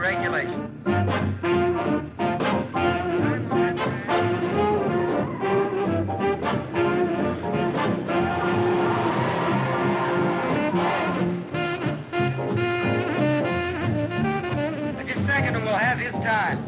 regulations. The second will have his time.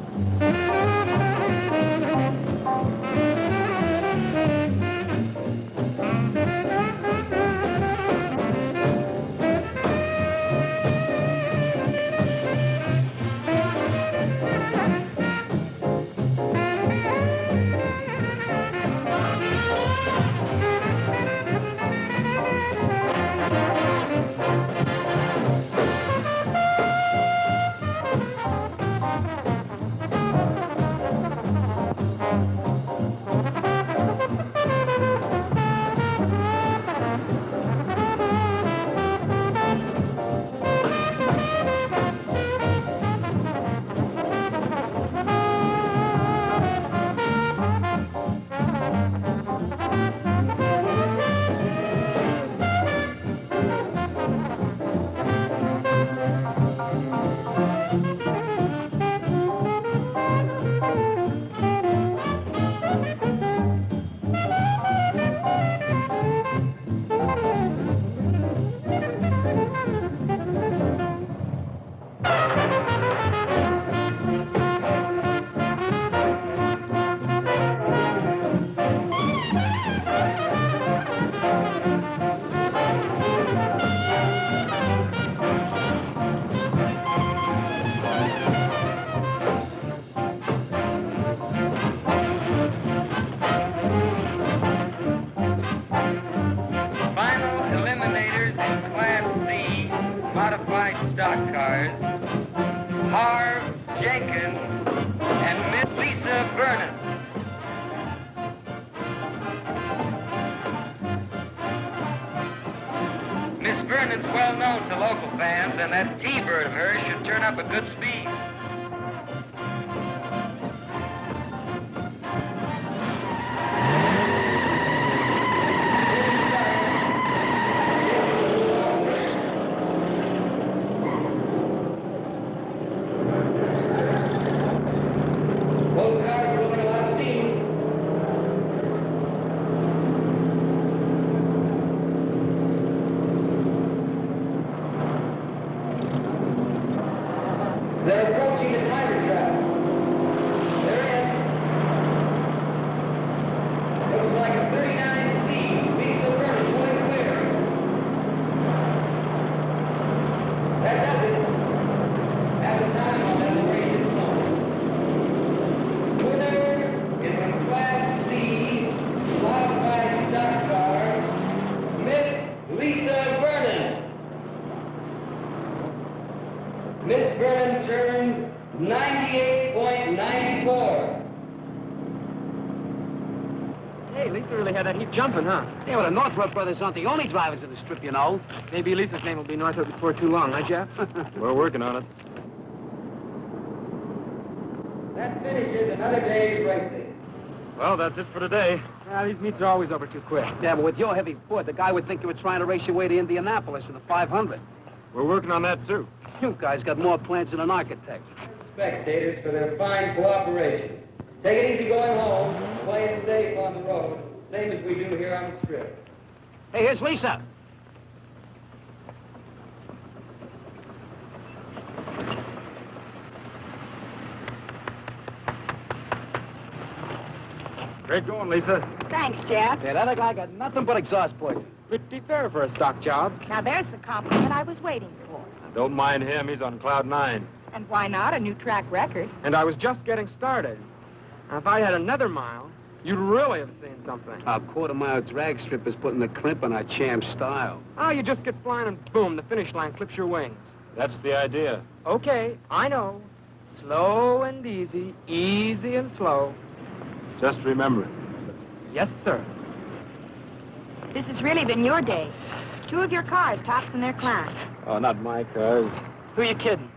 Vernon's well known to local fans, and that T-bird of hers should turn up a good speed. They're approaching the tiger trap. They're in. Looks like a 39C. Lisa Vernon going clear. That does it. At the time on that range is known. Winner is a Class C modified stock car, Miss Lisa Vernon. Miss Vernon turned 98.94. Hey, Lisa really had that heap jumping, huh? Yeah, well, the Northrop brothers aren't the only drivers in the strip, you know. Maybe Lisa's name will be Northrop before too long, huh, Jeff? We're working on it. That finishes another day's racing. Well, that's it for today. Well, these meets are always over too quick. Yeah, but with your heavy foot, the guy would think you were trying to race your way to Indianapolis in the 500. We're working on that, too. You guys got more plans than an architect. Spectators for their fine cooperation. Take it easy going home. Play it safe on the road. Same as we do here on the strip. Hey, here's Lisa. Great going, Lisa. Thanks, Jeff. Yeah, that other guy got nothing but exhaust poison. Pretty fair for a stock job. Now, there's the compliment I was waiting for. Don't mind him. He's on cloud 9. And why not? A new track record. And I was just getting started. Now, if I had another mile, you'd really have seen something. Our quarter-mile drag strip is putting the crimp on our champ style. Oh, you just get flying and boom, the finish line clips your wings. That's the idea. Okay, I know. Slow and easy, easy and slow. Just remember it. Yes, sir. This has really been your day. 2 of your cars tops in their class. Oh, not my cars. Who you kidding?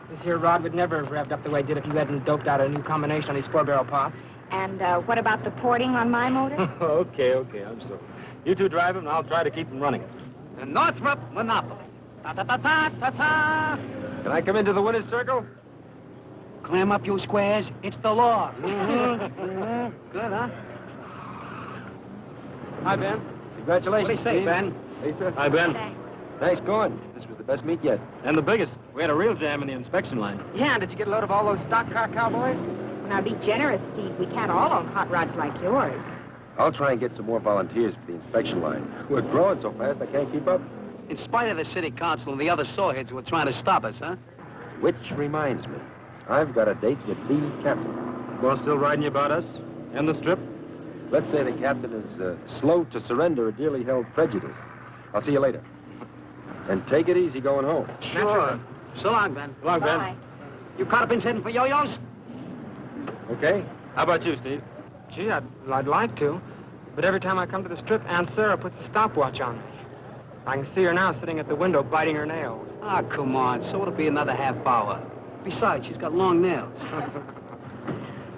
This here rod would never have revved up the way it did if you hadn't doped out a new combination on these 4-barrel pots. And what about the porting on my motor? okay, I'm sorry. You two drive him, and I'll try to keep him running. The Northrop Monopoly. Ta-ta-ta-ta-ta-ta. Can I come into the winner's circle? Clam up, you squares. It's the law. Good, huh? Hi, Ben. Congratulations, What do you say, Steve. Ben? Lisa. Hi, Ben. Thanks. Nice going. This was the best meet yet. And the biggest. We had a real jam in the inspection line. Yeah, and did you get a load of all those stock car cowboys? Now, be generous, Steve. We can't all own hot rods like yours. I'll try and get some more volunteers for the inspection line. We're growing so fast I can't keep up. In spite of the city council and the other sawheads who are trying to stop us, huh? Which reminds me, I've got a date with the captain. Well, still riding you about us? And the strip? Let's say the captain is slow to surrender a dearly held prejudice. I'll see you later. And take it easy going home. Sure. So long, Ben. So long, Ben. Bye. You carpins heading for yo-yos? Okay. How about you, Steve? Gee, I'd like to. But every time I come to the strip, Aunt Sarah puts a stopwatch on me. I can see her now sitting at the window biting her nails. Ah, come on. So it'll be another half hour. Besides, she's got long nails.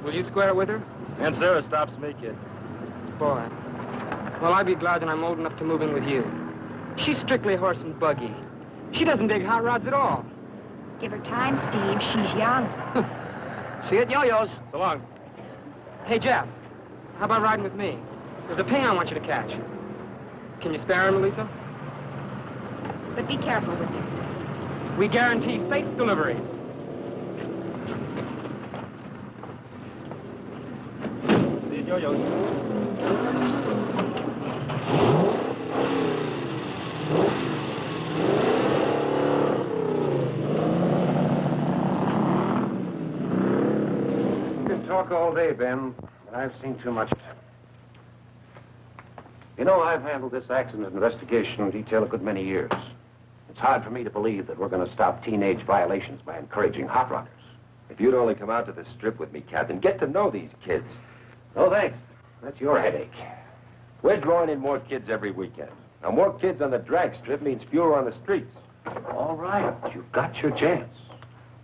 Will you square it with her? Aunt Sarah stops me, kid. Boy. Well, I'd be glad that I'm old enough to move in with you. She's strictly horse and buggy. She doesn't dig hot rods at all. Give her time, Steve. She's young. See you at yo-yos. So long. Hey, Jeff, how about riding with me? There's a ping I want you to catch. Can you spare him, Lisa? But be careful with him. We guarantee safe delivery. See you at yo-yos. You can talk all day, Ben, but I've seen too much. You know, I've handled this accident investigation detail a good many years. It's hard for me to believe that we're going to stop teenage violations by encouraging hot rodders. If you'd only come out to the strip with me, Captain, get to know these kids. No, thanks. That's your headache. We're drawing in more kids every weekend. Now, more kids on the drag strip means fewer on the streets. All right, you've got your chance.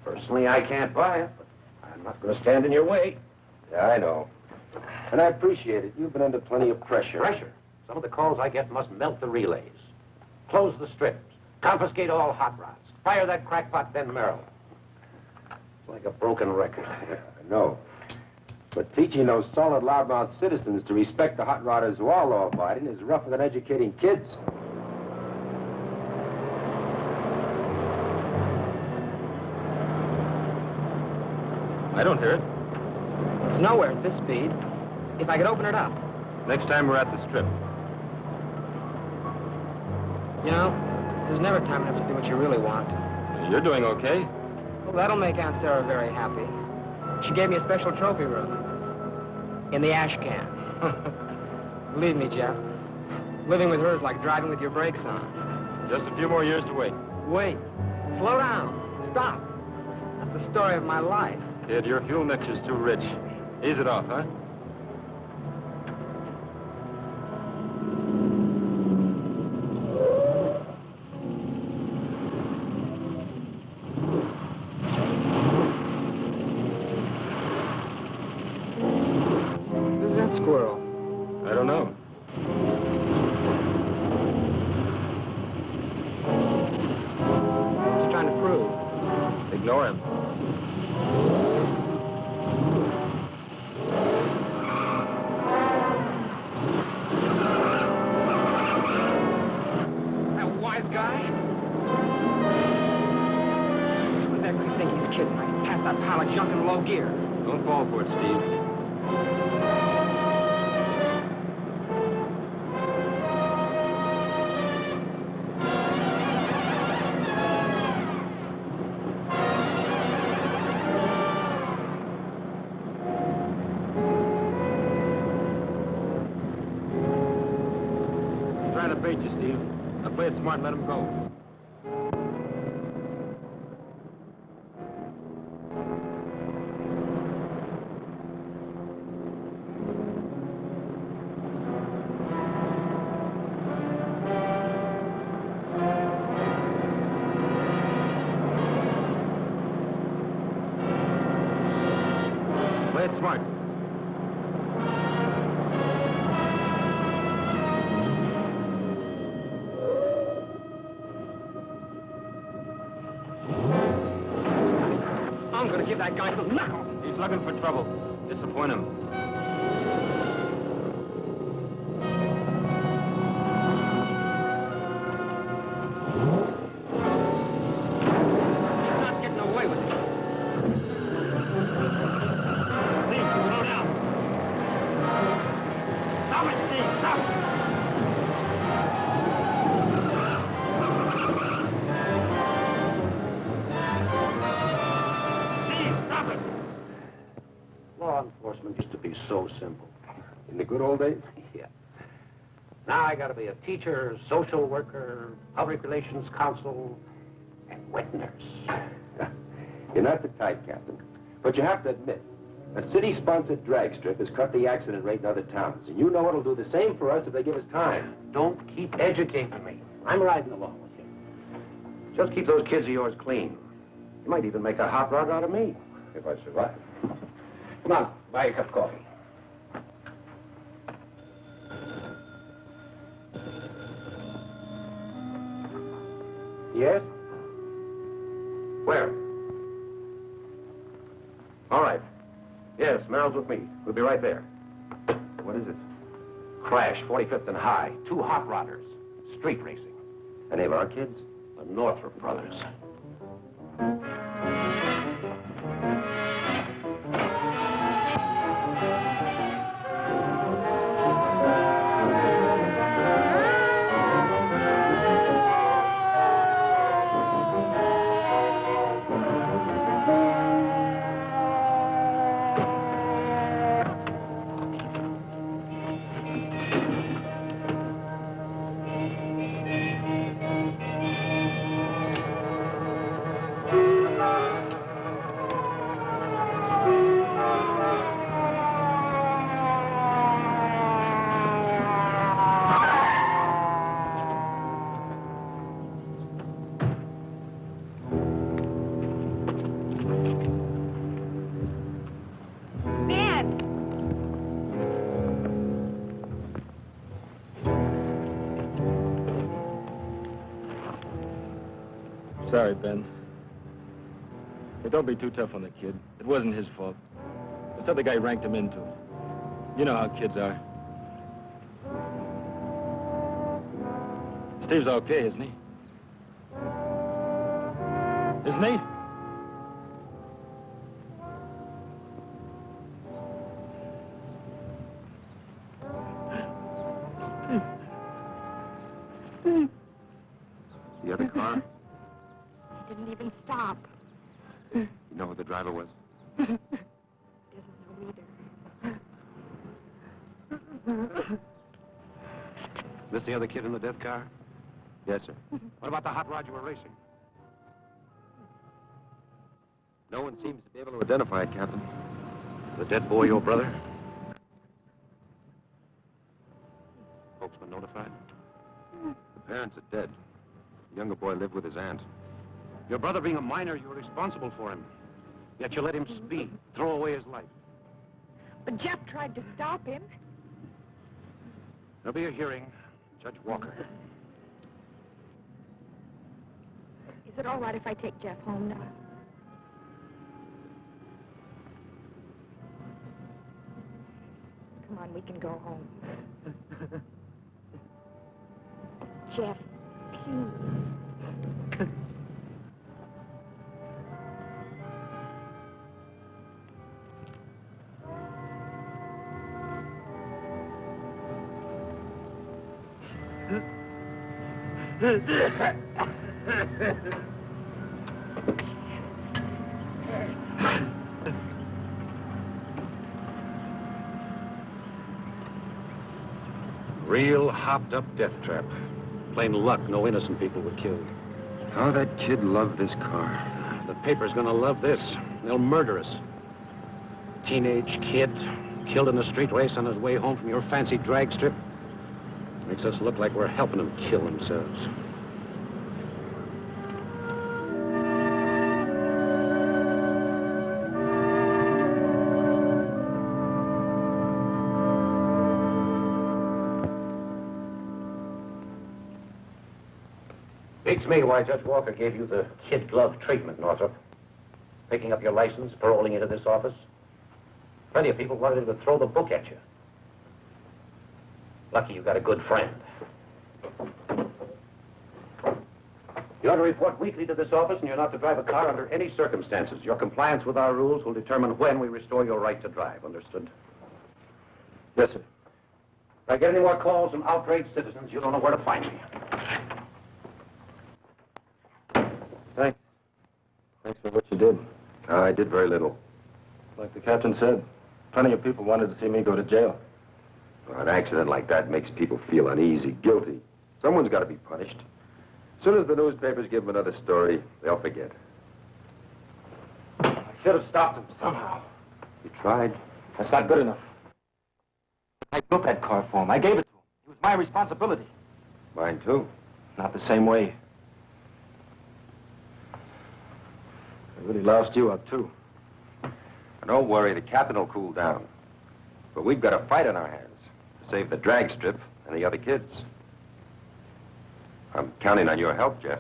Personally, I can't buy it, but I'm not going to stand in your way. Yeah, I know. And I appreciate it. You've been under plenty of pressure. Pressure. Some of the calls I get must melt the relays. Close the strips. Confiscate all hot rods. Fire that crackpot Ben Merrill. It's like a broken record. I know. But teaching those solid, loudmouth citizens to respect the hot rodders who are law-abiding is rougher than educating kids. I don't hear it. It's nowhere at this speed. If I could open it up. Next time we're at the strip. You know, there's never time enough to do what you really want. You're doing okay. Well, that'll make Aunt Sarah very happy. She gave me a special trophy room. In the ash can. Believe me, Jeff. Living with her is like driving with your brakes on. Just a few more years to wait. Wait. Slow down. Stop. That's the story of my life. Kid, your fuel mixture's too rich. Ease it off, huh? Who's that squirrel? I don't know. What's he trying to prove? Ignore him. That wise guy? Who's that you think he's kidding? I can pass that pile of junk in low gear. Don't fall for it, Steve. He's trying to bait you, Steve. Now play it smart and let him go. Play it smart. I'm gonna give that that guy some knuckles. He's looking for trouble. Disappoint him. He's not getting away with it. Steve, slow down. Stop it, Steve, stop it. Law enforcement used to be so simple. In the good old days? Yeah. Now I gotta be a teacher, social worker, public relations counsel, and wet nurse. You're not the type, Captain. But you have to admit, a city-sponsored drag strip has cut the accident rate in other towns. And you know it'll do the same for us if they give us time. Don't keep educating me. I'm riding along with you. Just keep those kids of yours clean. You might even make a hot rod out of me. If I survive. Come on, buy a cup of coffee. Yes? Where? All right. Yes, Merrill's with me. We'll be right there. What is it? Crash, 45th and High. 2 hot rodders. Street racing. Any of our kids? The Northrop brothers. Sorry, Ben. Hey, don't be too tough on the kid. It wasn't his fault. This other guy ranked him into it. You know how kids are. Steve's okay, isn't he? Isn't he? The other car? Didn't even stop. You know who the driver was? Doesn't know either. This the other kid in the death car? Yes, sir. What about the hot rod you were racing? No one seems to be able to identify it, Captain. The dead boy your brother? Folks been notified? The parents are dead. The younger boy lived with his aunt. Your brother being a minor, you were responsible for him. Yet you let him speed, throw away his life. But Jeff tried to stop him. There'll be a hearing. Judge Walker. Is it all right if I take Jeff home now? Come on, we can go home. Jeff, please. Real hopped-up death trap. Plain luck, no innocent people were killed. How that kid loved this car. The paper's gonna love this. They'll murder us. Teenage kid, killed in a street race on his way home from your fancy drag strip. Makes us look like we're helping them kill themselves. Beats me why Judge Walker gave you the kid glove treatment, Northrop. Picking up your license, paroling into this office. Plenty of people wanted him to throw the book at you. Lucky you got a good friend. You ought to report weekly to this office, and you're not to drive a car under any circumstances. Your compliance with our rules will determine when we restore your right to drive. Understood? Yes, sir. If I get any more calls from outraged citizens, you don't know where to find me. Thanks. Thanks for what you did. I did very little. Like the captain said, plenty of people wanted to see me go to jail. Well, an accident like that makes people feel uneasy, guilty. Someone's got to be punished. As soon as the newspapers give them another story, they'll forget. I should have stopped him somehow. You tried? That's not good enough. I built that car for him. I gave it to him. It was my responsibility. Mine, too. Not the same way. I really loused you up, too. Don't worry, the captain will cool down. But we've got a fight on our hands to save the drag strip and the other kids. I'm counting on your help, Jeff.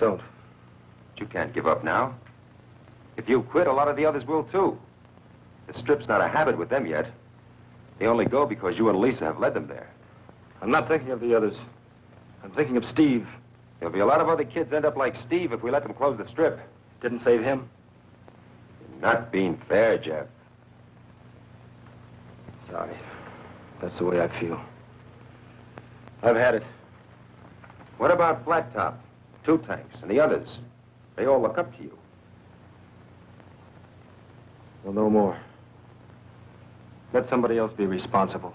Don't. But you can't give up now. If you quit, a lot of the others will, too. The strip's not a habit with them yet. They only go because you and Lisa have led them there. I'm not thinking of the others. I'm thinking of Steve. There'll be a lot of other kids end up like Steve if we let them close the strip. Didn't save him. You're not being fair, Jeff. Sorry. That's the way I feel. I've had it. What about Blacktop, Two Tanks, and the others? They all look up to you. Well, no more. Let somebody else be responsible.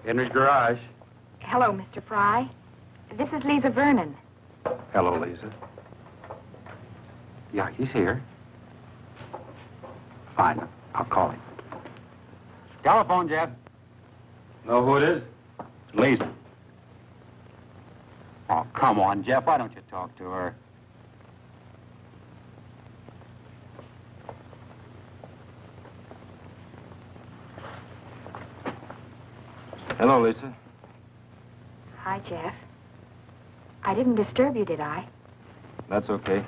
Henry's garage. Hello, Mr. Fry. This is Lisa Vernon. Hello, Lisa. Yeah, he's here. Fine. I'll call him. Telephone, Jeff. Know who it is? Lisa. Oh, come on, Jeff. Why don't you talk to her? Hello, Lisa. Hi, Jeff. I didn't disturb you, did I? That's okay.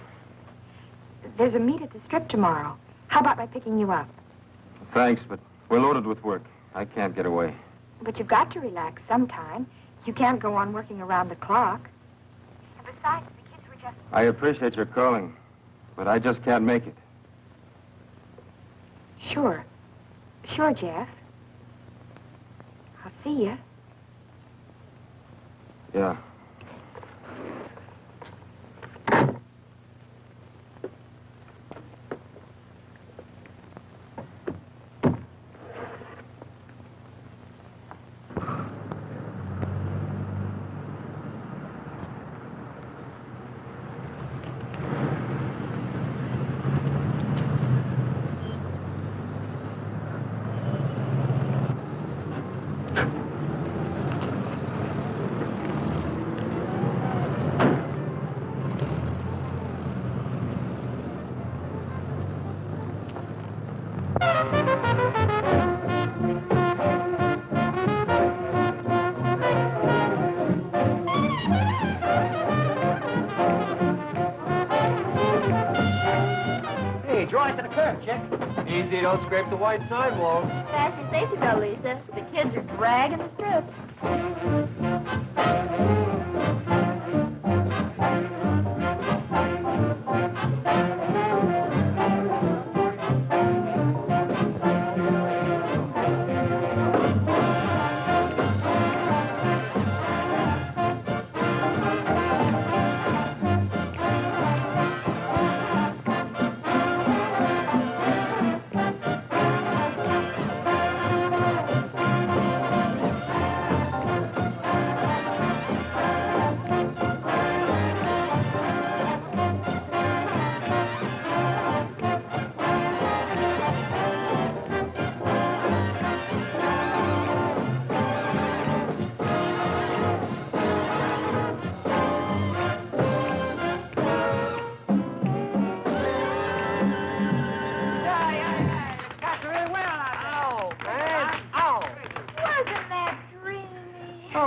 There's a meet at the strip tomorrow. How about my picking you up? Thanks, but we're loaded with work. I can't get away. But you've got to relax sometime. You can't go on working around the clock. And besides, the kids were just... I appreciate your calling, but I just can't make it. Sure. Sure, Jeff. I'll see you. Yeah. Easy, don't scrape the white sidewalk. Fasten safety belt, Lisa. The kids are dragging the strip.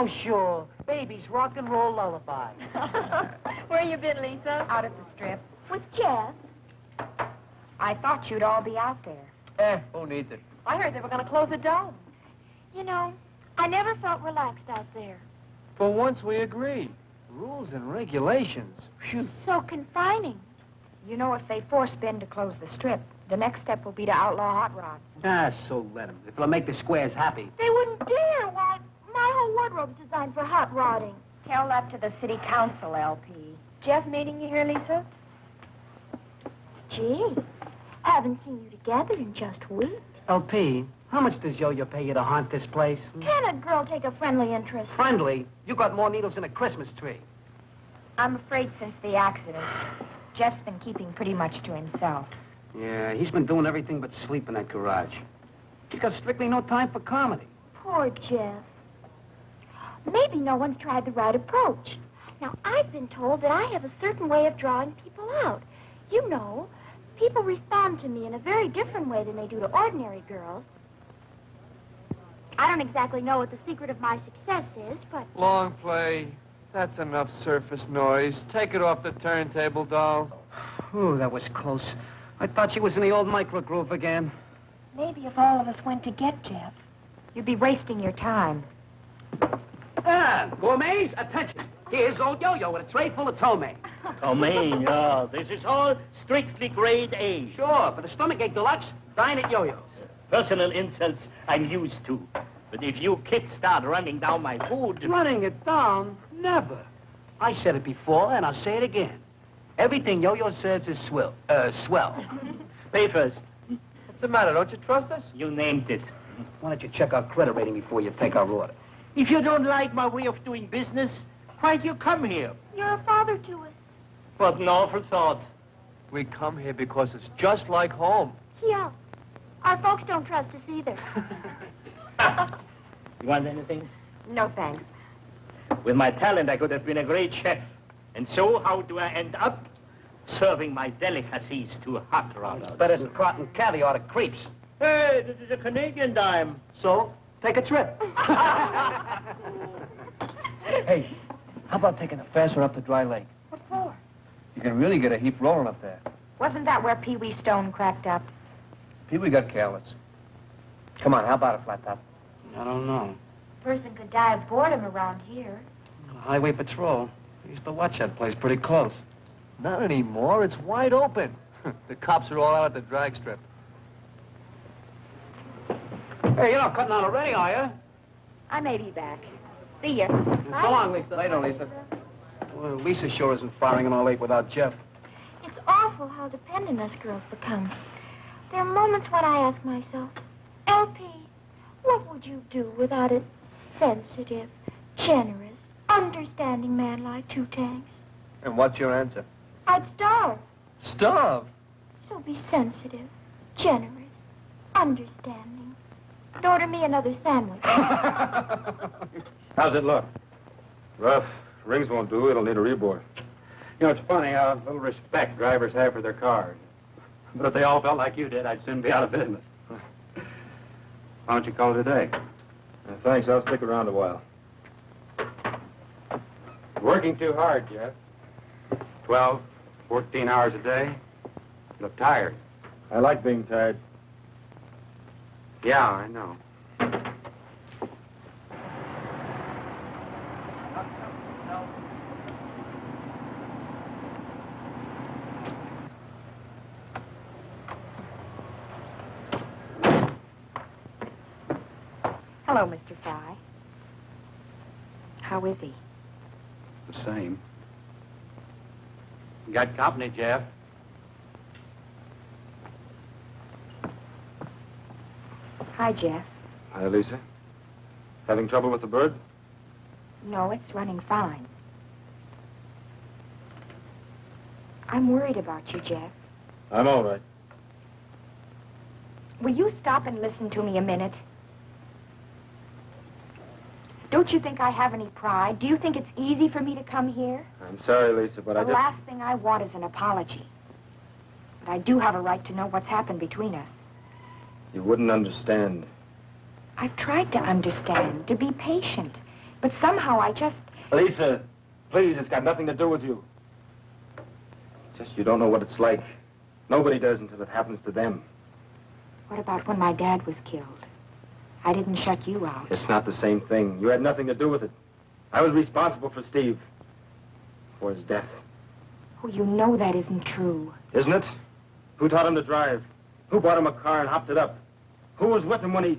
Oh, sure. Baby's rock and roll lullaby. Where you been, Lisa? Out at the strip. With Jeff. I thought you'd all be out there. Who needs it? I heard they were going to close the dome. You know, I never felt relaxed out there. For once we agree. Rules and regulations. Phew. So confining. You know, if they force Ben to close the strip, the next step will be to outlaw hot rods. Ah, so let them. If it'll make the squares happy. They wouldn't dare. Why, my whole wardrobe's designed for hot rodding. Tell that to the city council, LP. Jeff meeting you here, Lisa? Gee, haven't seen you together in just weeks. LP, how much does Yo-Yo pay you to haunt this place? Can a girl take a friendly interest? Friendly? You got more needles than a Christmas tree. I'm afraid since the accident, Jeff's been keeping pretty much to himself. Yeah, he's been doing everything but sleep in that garage. He's got strictly no time for comedy. Poor Jeff. Maybe no one's tried the right approach. Now, I've been told that I have a certain way of drawing people out. You know, people respond to me in a very different way than they do to ordinary girls. I don't exactly know what the secret of my success is, but... Long play. That's enough surface noise. Take it off the turntable, doll. Ooh, that was close. I thought she was in the old micro-groove again. Maybe if all of us went to get Jeff, you'd be wasting your time. Ah, gourmets, attention. Here's old Yo-Yo with a tray full of ptomaine. Ptomaine, yeah. This is all strictly grade A. Sure, for the stomachache deluxe, dine at Yo-Yo's. Personal insults I'm used to. But if you kids start running down my food... Running it down? Never. I said it before, and I'll say it again. Everything Yo-Yo serves is swell. Pay first. What's the matter? Don't you trust us? You named it. Why don't you check our credit rating before you take our order? If you don't like my way of doing business, why'd you come here? You're a father to us. What an awful thought. We come here because it's just like home. Yeah. Our folks don't trust us either. You want anything? No, thanks. With my talent, I could have been a great chef. And so, how do I end up? Serving my delicacies to hot rodders. Better than cotton caviar to creeps. Hey, this is a Canadian dime. So, take a trip. Hey, how about taking a fast one up to Dry Lake? What for? You can really get a heap rolling up there. Wasn't that where Pee Wee Stone cracked up? Pee-wee got careless. Come on, how about it, Flat Top? I don't know. Person could die of boredom around here. Highway Patrol. I used to watch that place pretty close. Not anymore. It's wide open. The cops are all out at the drag strip. Hey, you're not cutting out already, are you? I may be back. See ya. So long, Lisa. Later, Lisa. Well, Lisa sure isn't firing in all eight without Jeff. It's awful how dependent us girls become. There are moments when I ask myself, LP, what would you do without a sensitive, generous, understanding man like Two Tanks? And what's your answer? I'd starve. Starve? So be sensitive, generous, understanding. And order me another sandwich. How's it look? Rough. Rings won't do. It'll need a reboard. You know, it's funny how little respect drivers have for their cars. But if they all felt like you did, I'd soon be out of business. Why don't you call it a day? Thanks. I'll stick around a while. Working too hard, Jeff. 12, 14 hours a day. You look tired. I like being tired. Yeah, I know. Hello, Mr. Fry. How is he? The same. You got company, Jeff. Hi, Jeff. Hi, Lisa. Having trouble with the bird? No, it's running fine. I'm worried about you, Jeff. I'm all right. Will you stop and listen to me a minute? Don't you think I have any pride? Do you think it's easy for me to come here? I'm sorry, Lisa, but The last thing I want is an apology. But I do have a right to know what's happened between us. You wouldn't understand. I've tried to understand, to be patient. But somehow I just... Lisa, please, it's got nothing to do with you. Just you don't know what it's like. Nobody does until it happens to them. What about when my dad was killed? I didn't shut you out. It's not the same thing. You had nothing to do with it. I was responsible for Steve. For his death. Oh, you know that isn't true. Isn't it? Who taught him to drive? Who bought him a car and hopped it up? Who was with him when he...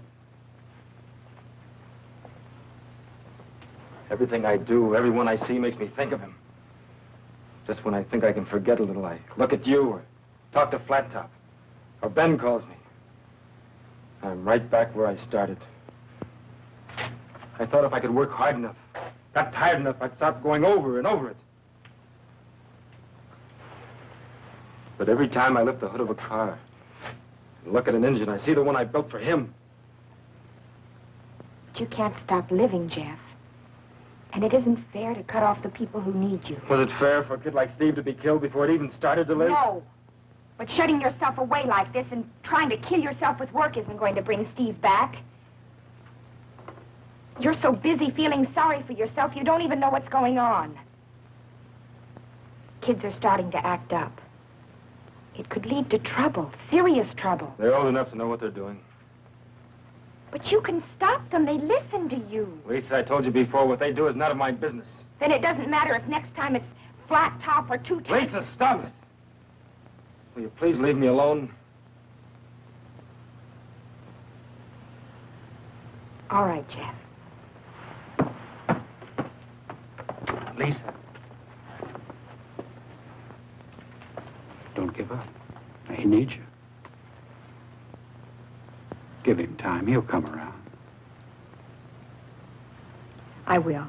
Everything I do, everyone I see makes me think of him. Just when I think I can forget a little, I look at you or talk to Flat Top. Or Ben calls me. I'm right back where I started. I thought if I could work hard enough, got tired enough, I'd stop going over and over it. But every time I lift the hood of a car and look at an engine, I see the one I built for him. But you can't stop living, Jeff. And it isn't fair to cut off the people who need you. Was it fair for a kid like Steve to be killed before it even started to live? No. But shutting yourself away like this and trying to kill yourself with work isn't going to bring Steve back. You're so busy feeling sorry for yourself, you don't even know what's going on. Kids are starting to act up. It could lead to trouble, serious trouble. They're old enough to know what they're doing. But you can stop them. They listen to you. Lisa, I told you before, what they do is none of my business. Then it doesn't matter if next time it's flat top or two top. Lisa, stop it! Will you please leave me alone? All right, Jeff. Lisa. Don't give up. He needs you. Give him time. He'll come around. I will.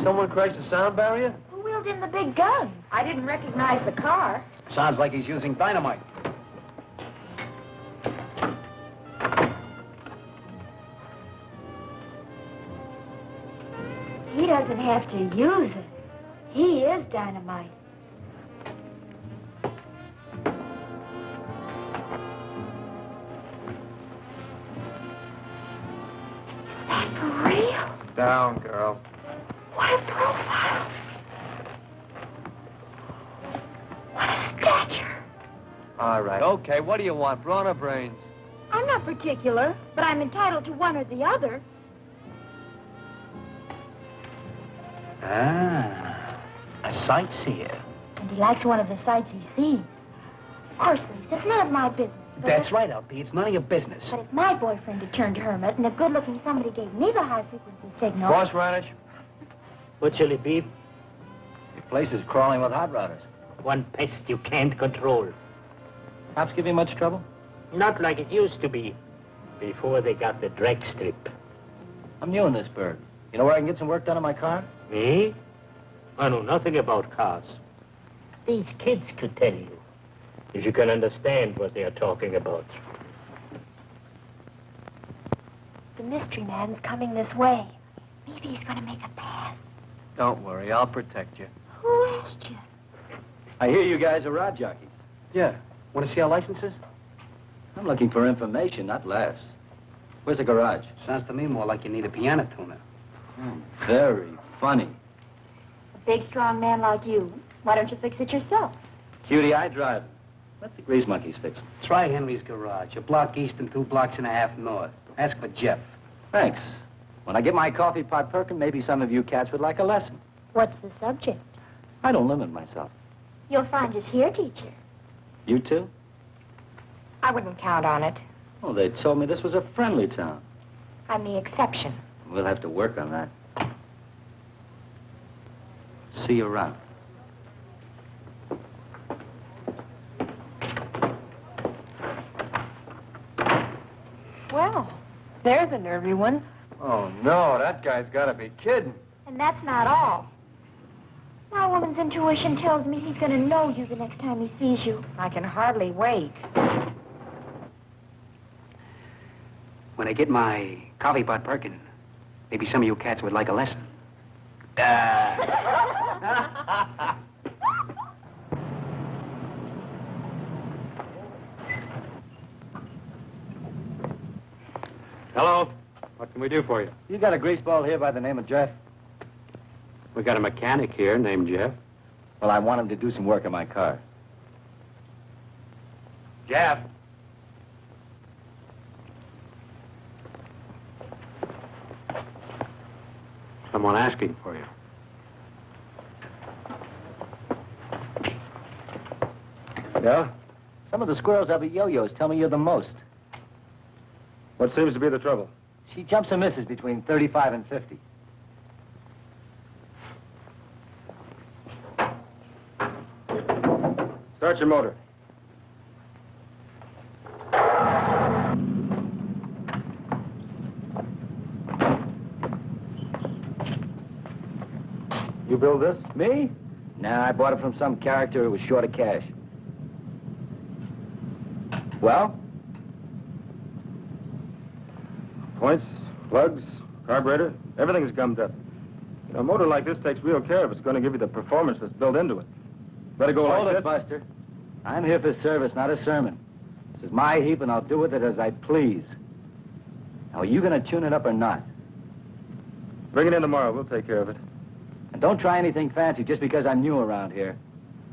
Someone crashed the sound barrier? Who wheeled in the big gun? I didn't recognize the car. Sounds like he's using dynamite. He doesn't have to use it. He is dynamite. That's for real. Down, girl. What a profile. What a stature. All right. Okay, what do you want, brawn or brains? I'm not particular, but I'm entitled to one or the other. Ah, a sightseer. And he likes one of the sights he sees. Of course, Lisa, it's none of my business. But That's right, LP. It's none of your business. But if my boyfriend had turned hermit and a good-looking somebody gave me the high-frequency signal... Horseradish? What shall it be? Your place is crawling with hot rodders. One pest you can't control. Cops give you much trouble? Not like it used to be, before they got the drag strip. I'm new in this burg. You know where I can get some work done on my car? Me? I know nothing about cars. These kids could tell you, if you can understand what they are talking about. The mystery man's coming this way. Maybe he's going to make a pass. Don't worry, I'll protect you. Who asked you? I hear you guys are rod jockeys. Yeah. Want to see our licenses? I'm looking for information, not laughs. Where's the garage? Sounds to me more like you need a piano tuner. Very funny. A big, strong man like you. Why don't you fix it yourself? Cutie, I drive. Let the grease monkeys fix them. Try Henry's garage, a block east and 2 blocks and a half north. Ask for Jeff. Thanks. When I get my coffee pot perking, maybe some of you cats would like a lesson. What's the subject? I don't limit myself. You'll find us here, teacher. You too? I wouldn't count on it. Oh, they told me this was a friendly town. I'm the exception. We'll have to work on that. See you around. Well, there's a nervy one. Oh, no, that guy's got to be kidding. And that's not all. My woman's intuition tells me he's going to know you the next time he sees you. I can hardly wait. When I get my coffee pot perking, maybe some of you cats would like a lesson. Hello. What can we do for you? You got a greaseball here by the name of Jeff? We got a mechanic here named Jeff. Well, I want him to do some work on my car. Jeff? Someone asking for you. Yeah? Some of the squirrels have yo-yos tell me you're the most. What seems to be the trouble? She jumps and misses between 35 and 50. Start your motor. You build this? Me? Nah, I bought it from some character who was short of cash. Well? Points, plugs, carburetor, everything's gummed up. You know, a motor like this takes real care if it's going to give you the performance that's built into it. Better go Hold like it, this. Buster. I'm here for service, not a sermon. This is my heap, and I'll do with it as I please. Now, are you going to tune it up or not? Bring it in tomorrow. We'll take care of it. And don't try anything fancy just because I'm new around here.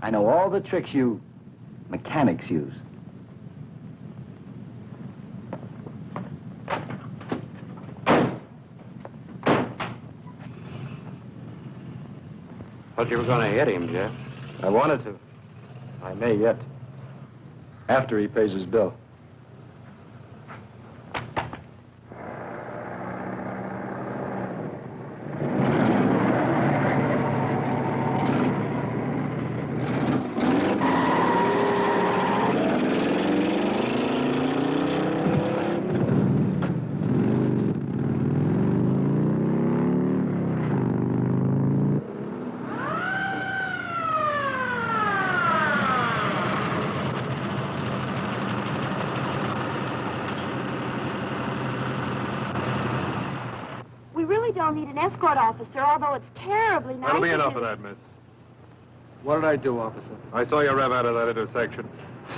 I know all the tricks you mechanics use. Thought you were going to hit him, Jeff. I wanted to. I may yet. After he pays his bill. Don't need an escort officer, although it's terribly nice. That'll be enough you... of that, miss. What did I do, officer? I saw you rev out of that intersection.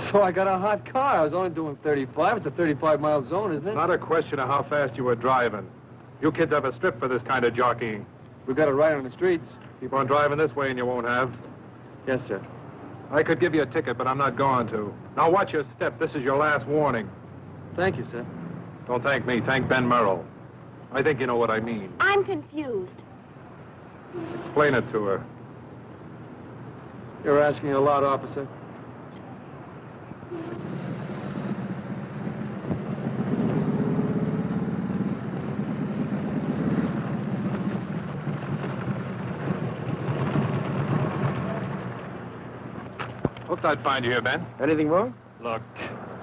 So I got a hot car. I was only doing 35. It's a 35-mile zone, isn't it? It's not a question of how fast you were driving. You kids have a strip for this kind of jockeying. We've got it right on the streets. Keep on driving this way and you won't have. Yes, sir. I could give you a ticket, but I'm not going to. Now watch your step. This is your last warning. Thank you, sir. Don't thank me. Thank Ben Merrill. I think you know what I mean. I'm confused. Explain it to her. You're asking a lot, officer. Hoped I'd find you here, Ben. Anything wrong? Look,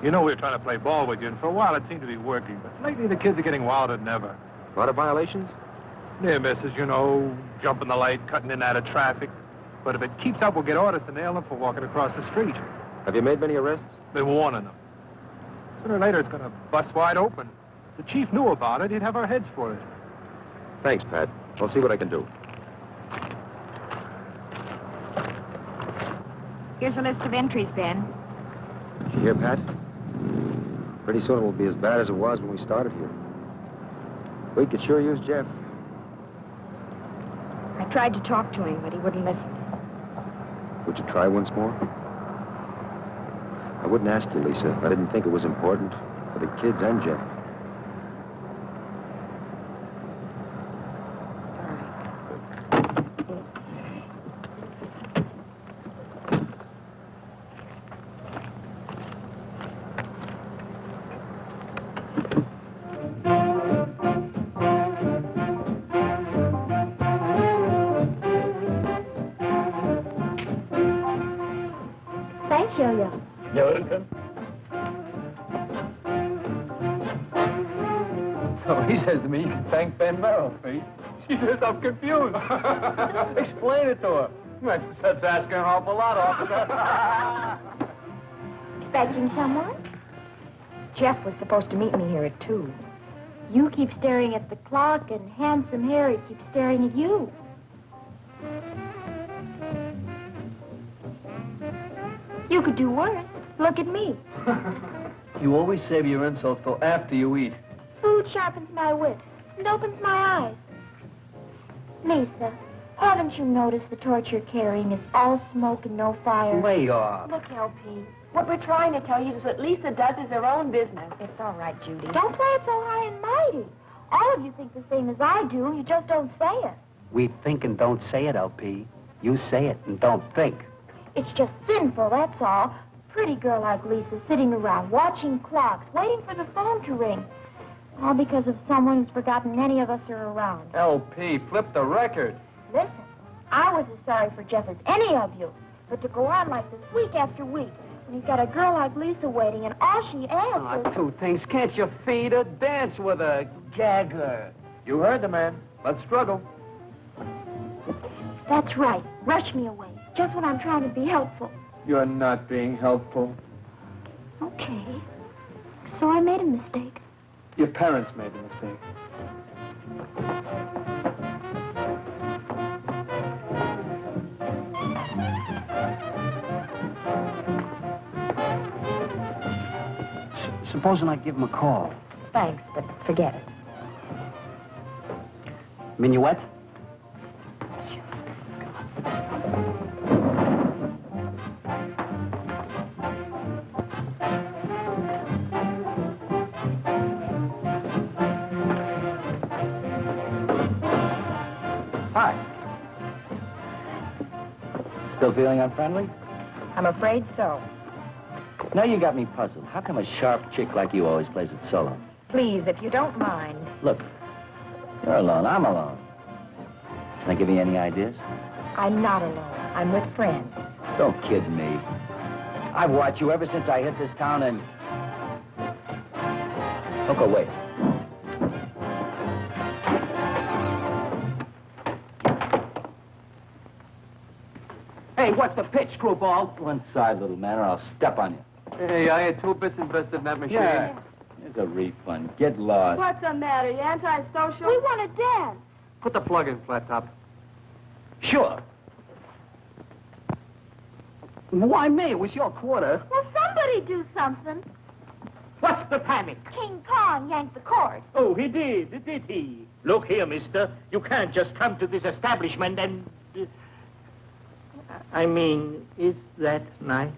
you know we were trying to play ball with you, and for a while it seemed to be working, but lately the kids are getting wilder than ever. A lot of violations? Near misses, you know, jumping the light, cutting in and out of traffic. But if it keeps up, we'll get orders to nail them for walking across the street. Have you made many arrests? Been warning them. Sooner or later, it's going to bust wide open. If the chief knew about it, he'd have our heads for it. Thanks, Pat. I'll see what I can do. Here's a list of entries, Ben. Did you hear, Pat? Pretty soon it will be as bad as it was when we started here. We could sure use Jeff. I tried to talk to him, but he wouldn't listen. Would you try once more? I wouldn't ask you, Lisa. I didn't think it was important for the kids and Jeff. Thanks, Yo-Yo. You're welcome. So he says to me, thank Ben Merrill, see? She says, I'm confused. Explain it to her. That's asking an awful lot, officer. Expecting someone? Jeff was supposed to meet me here at 2. You keep staring at the clock, and handsome Harry keeps staring at you. You could do worse. Look at me. You always save your insults till after you eat. Food sharpens my wit and opens my eyes. Lisa, haven't you noticed the torch you're carrying is all smoke and no fire? Way off. Look, LP. What we're trying to tell you is what Lisa does is her own business. It's all right, Judy. Don't play it so high and mighty. All of you think the same as I do. You just don't say it. We think and don't say it, LP. You say it and don't think. It's just sinful, that's all. Pretty girl like Lisa sitting around watching clocks, waiting for the phone to ring. All because of someone who's forgotten any of us are around. LP, flip the record. Listen, I was as sorry for Jeff as any of you. But to go on like this week after week, when you've got a girl like Lisa waiting and all she asks is... Two things. Can't you feed her, dance with her, gag her? You heard the man. Let's struggle. That's right. Rush me away, just when I'm trying to be helpful. You're not being helpful. Okay. So I made a mistake. Your parents made the mistake. Supposing I give him a call. Thanks, but forget it. Minuet? Hi. Still feeling unfriendly? I'm afraid so. Now you got me puzzled. How come a sharp chick like you always plays it solo? Please, if you don't mind. Look, you're alone. I'm alone. Can I give you any ideas? I'm not alone. I'm with friends. Don't kid me. I've watched you ever since I hit this town and... Don't go away. Hey, what's the pitch, screwball? Go inside, little man, or I'll step on you. Hey, I had 2 bits invested in that machine. Yeah. Here's a refund. Get lost. What's the matter? You antisocial? We want to dance. Put the plug in, Flat Top. Sure. Why me? It was your quarter. Well, somebody do something. What's the panic? King Kong yanked the cord. Oh, he did he? Look here, mister. You can't just come to this establishment and... I mean, is that nice?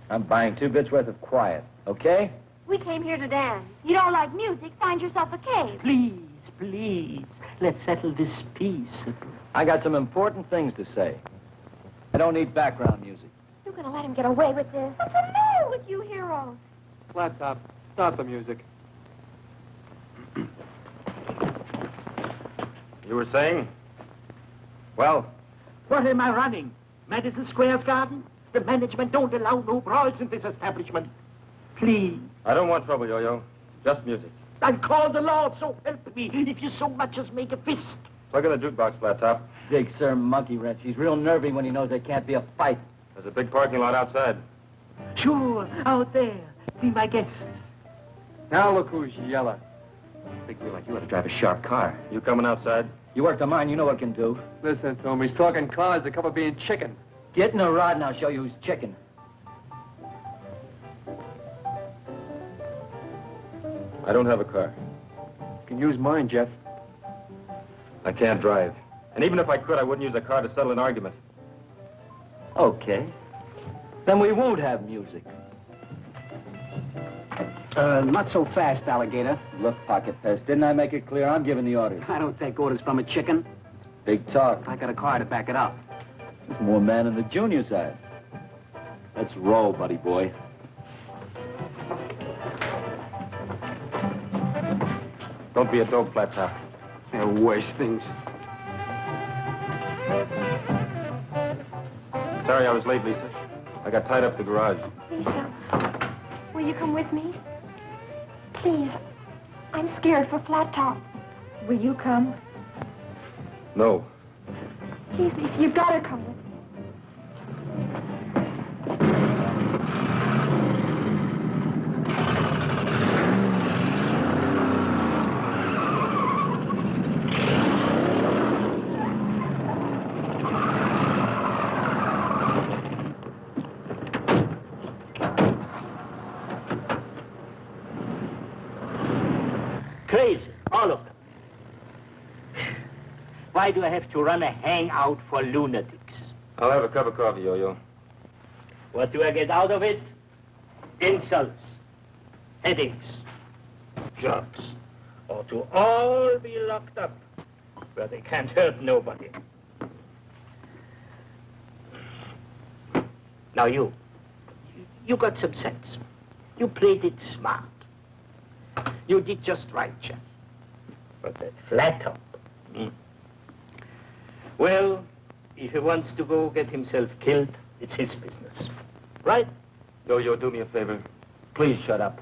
I'm buying 2 bits worth of quiet, okay? We came here to dance. You don't like music, find yourself a cave. Please, let's settle this peaceably. I got some important things to say. I don't need background music. You're going to let him get away with this. What's the matter with you heroes? Flat Top, stop the music. You were saying? Well? What am I running? Madison Square Garden? The management don't allow no brawls in this establishment. Please. I don't want trouble, Yo-Yo. Just music. I'll call the law, so help me, if you so much as make a fist. Plug in the jukebox, Flat Top. Dig Sir Monkey Wrench. He's real nervy when he knows there can't be a fight. There's a big parking lot outside. Sure, out there. Be my guests. Now look who's yelling. Big boy like you ought to drive a sharp car. You coming outside? You work the mine, you know what it can do. Listen to him. He's talking cars. They come of being chicken. Get in a rod and I'll show you who's chicken. I don't have a car. You can use mine, Jeff. I can't drive. And even if I could, I wouldn't use a car to settle an argument. Okay. Then we won't have music. Not so fast, alligator. Look, Pocket Pest, didn't I make it clear? I'm giving the orders. I don't take orders from a chicken. Big talk. I got a car to back it up. There's more man on the junior side. Let's roll, buddy boy. Don't be a dope, Flat Top. They're worse things. Sorry I was late, Lisa. I got tied up at the garage. Lisa, will you come with me? Please, I'm scared for Flat Top. Will you come? No. Please, Lisa, you've got to come with me. crazy, all of them. Why do I have to run a hangout for lunatics? I'll have a cup of coffee, Yo-Yo. What do I get out of it? Insults, headaches, drugs, or to all be locked up where they can't hurt nobody. Now you got some sense. You played it smart. You did just right, Jeff. But that flat top. Well, if he wants to go get himself killed, it's his business. Right? Yo-Yo, do me a favor. Please shut up.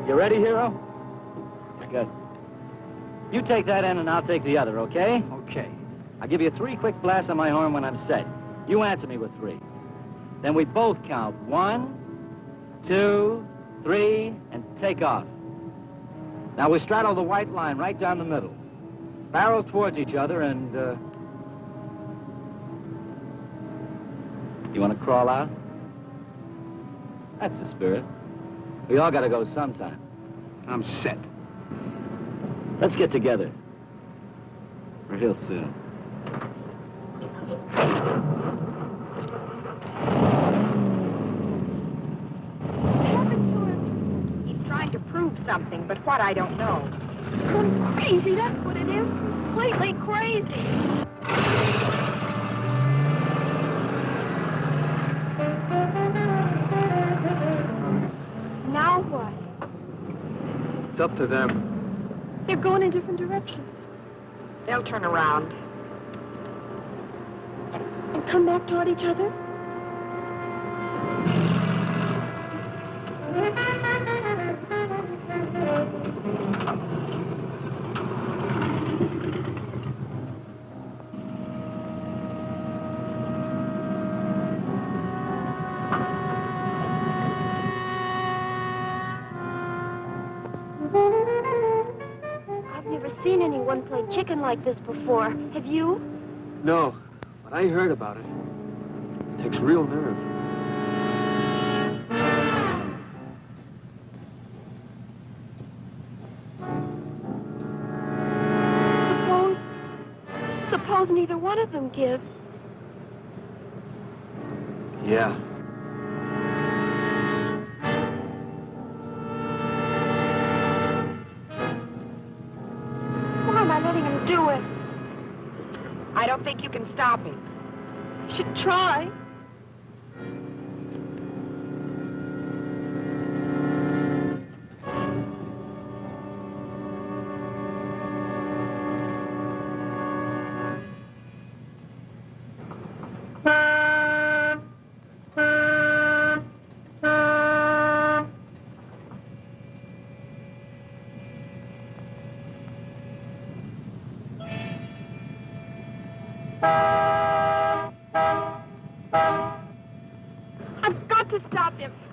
You ready, Hero? Good. You take that end and I'll take the other, okay? Okay. I'll give you 3 quick blasts on my horn when I'm set. You answer me with 3. Then we both count 1, 2, 3, and take off. Now we straddle the white line right down the middle. Barrel towards each other and, You want to crawl out? That's the spirit. We all got to go sometime. I'm set. Let's get together. Real soon. He's trying to prove something, but what I don't know. I'm crazy, that's what it is. Completely crazy. Now what? It's up to them. They're going in different directions. They'll turn around. And come back toward each other? Seen anyone play chicken like this before. Have you? No, but I heard about it. It takes real nerve. Suppose neither one of them gives. Yeah. Do it. I don't think you can stop him. Should try.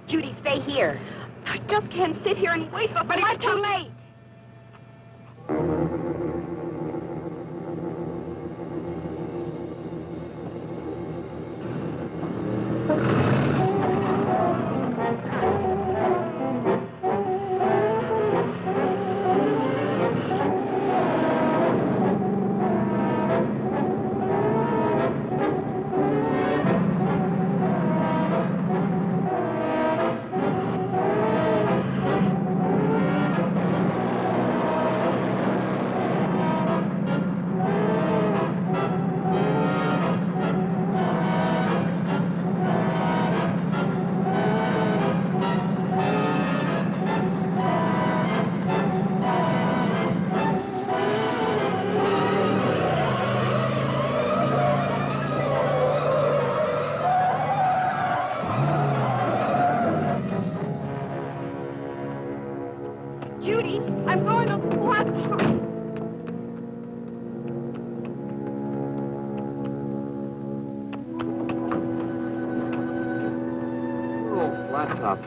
Judy, stay here. I just can't sit here and wait for... But it's too late. Flat top.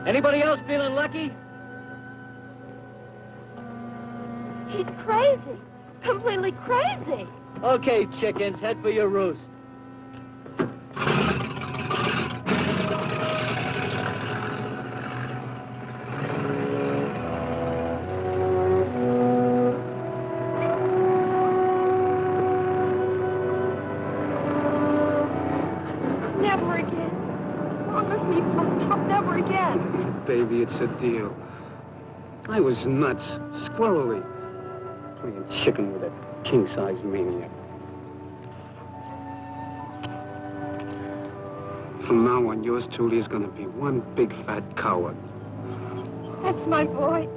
Anybody else feeling lucky? He's crazy. Completely crazy. Okay, chickens, head for your roost. Never again. As long as we fucked up, never again. Baby, it's a deal. I was nuts, squirrely. Playing chicken with a king-size maniac. From now on, yours truly is gonna be one big fat coward. That's my boy.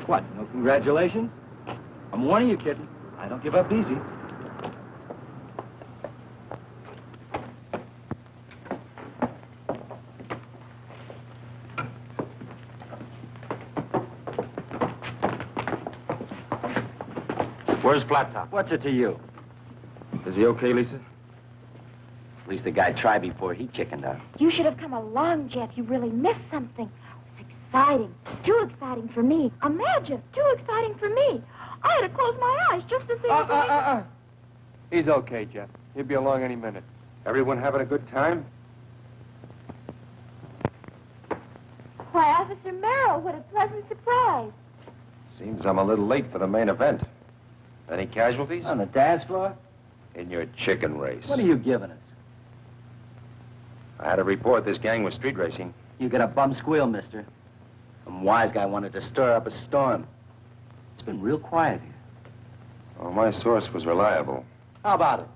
What, no congratulations? I'm warning you, kitten. I don't give up easy. Where's Flat Top? What's it to you? Is he okay, Lisa? At least the guy tried before he chickened out. You should have come along, Jeff. You really missed something. It was exciting. Too exciting for me. Imagine, too exciting for me. I had to close my eyes just to see He's okay, Jeff. He'll be along any minute. Everyone having a good time? Why, Officer Merrill, what a pleasant surprise. Seems I'm a little late for the main event. Any casualties? On the dance floor? In your chicken race. What are you giving us? I had a report this gang was street racing. You get a bum squeal, mister. Some wise guy wanted to stir up a storm. It's been real quiet here. Well, my source was reliable. How about it?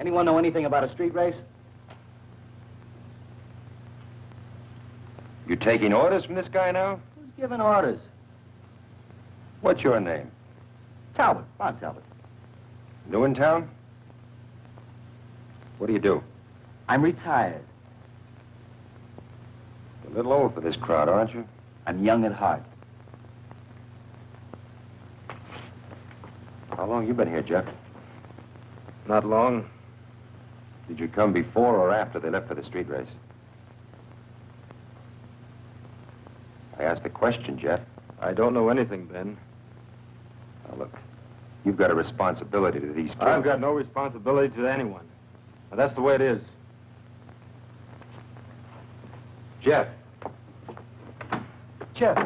Anyone know anything about a street race? You taking orders from this guy now? Who's giving orders? What's your name? Talbot. Ron Talbot. New in town? What do you do? I'm retired. You're a little old for this crowd, aren't you? I'm young at heart. How long you been here, Jeff? Not long. Did you come before or after they left for the street race? I asked a question, Jeff. I don't know anything, Ben. Now, look, you've got a responsibility to these kids. I've got no responsibility to anyone. Now, that's the way it is. Jeff. Jeff,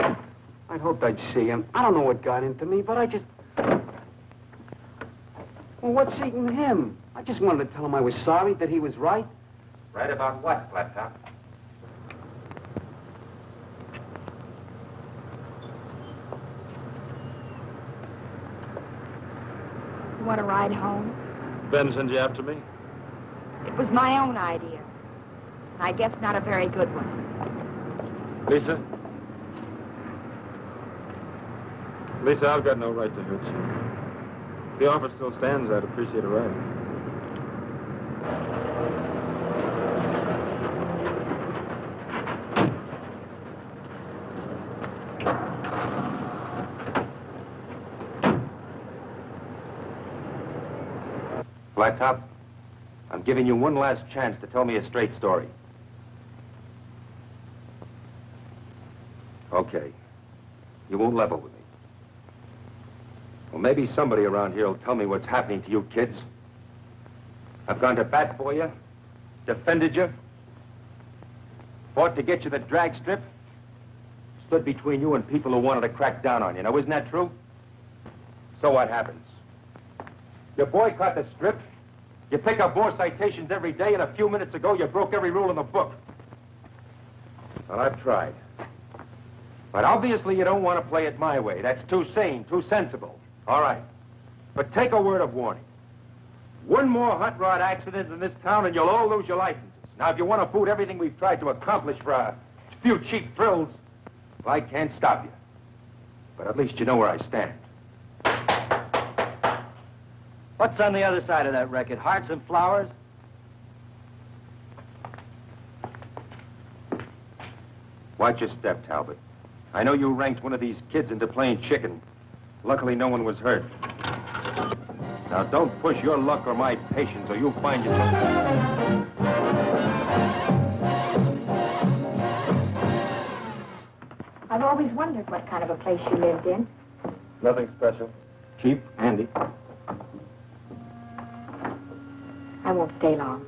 I'd hoped I'd see him. I don't know what got into me, but I just... Well, what's eating him? I just wanted to tell him I was sorry, that he was right. Right about what, Flat Top? You want to ride home? Ben sent you after me? It was my own idea. And I guess not a very good one. Lisa? Lisa, I've got no right to hurt you. If the offer still stands, I'd appreciate a ride. Flat Top, I'm giving you one last chance to tell me a straight story. Okay. You won't level with me. Well, maybe somebody around here will tell me what's happening to you kids. I've gone to bat for you, defended you, fought to get you the drag strip, stood between you and people who wanted to crack down on you. Now, isn't that true? So what happens? You boycott the strip, you pick up more citations every day, and a few minutes ago you broke every rule in the book. Well, I've tried. But obviously you don't want to play it my way. That's too sane, too sensible. All right. But take a word of warning. One more hot rod accident in this town and you'll all lose your licenses. Now, if you want to boot everything we've tried to accomplish for a few cheap thrills, well, I can't stop you. But at least you know where I stand. What's on the other side of that record? Hearts and flowers? Watch your step, Talbot. I know you ranked one of these kids into playing chicken. Luckily, no one was hurt. Now, don't push your luck or my patience, or you'll find yourself... I've always wondered what kind of a place you lived in. Nothing special. Cheap, handy. I won't stay long.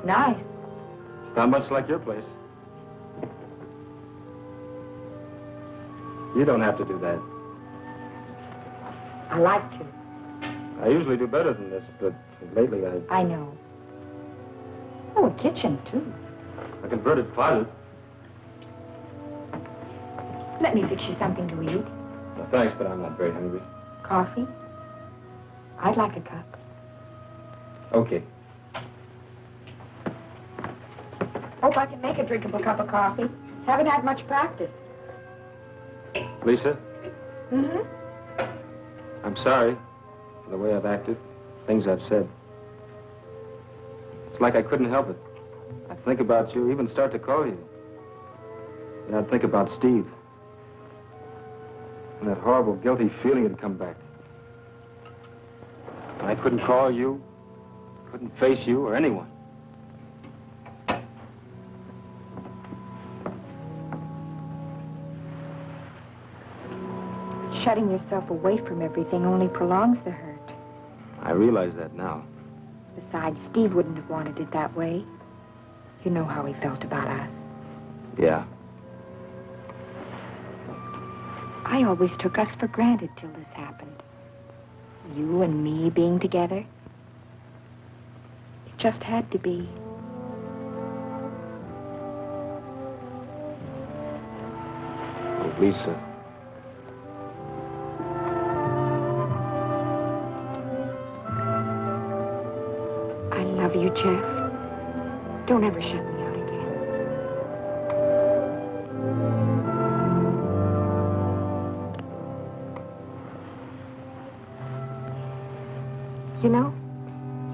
Nice. Not much like your place. You don't have to do that. I like to. I usually do better than this, but lately I know. Oh, a kitchen, too. a converted closet. Let me fix you something to eat. No, thanks, but I'm not very hungry. Coffee? I'd like a cup. Okay. Hope I can make a drinkable cup of coffee. Haven't had much practice. Lisa, Mm-hmm. I'm sorry for the way I've acted, things I've said. It's like I couldn't help it. I'd think about you, even start to call you. And I'd think about Steve. And that horrible, guilty feeling had come back. And I couldn't call you, couldn't face you or anyone. Shutting yourself away from everything only prolongs the hurt. I realize that now. Besides, Steve wouldn't have wanted it that way. You know how he felt about us. Yeah. I always took us for granted till this happened. You and me being together. It just had to be. Oh, Lisa. I love you, Jeff. Don't ever shut me out again. You know,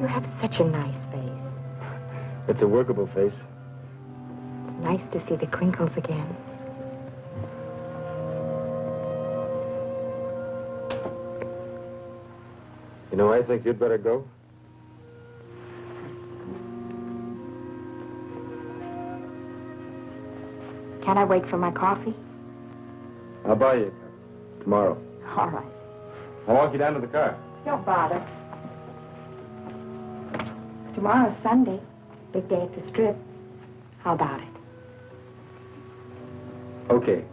you have such a nice face. It's a workable face. It's nice to see the crinkles again. You know, I think you'd better go. Can I wait for my coffee? I'll buy you a cup. Tomorrow. All right. I'll walk you down to the car. Don't bother. Tomorrow's Sunday. Big day at the Strip. How about it? Okay.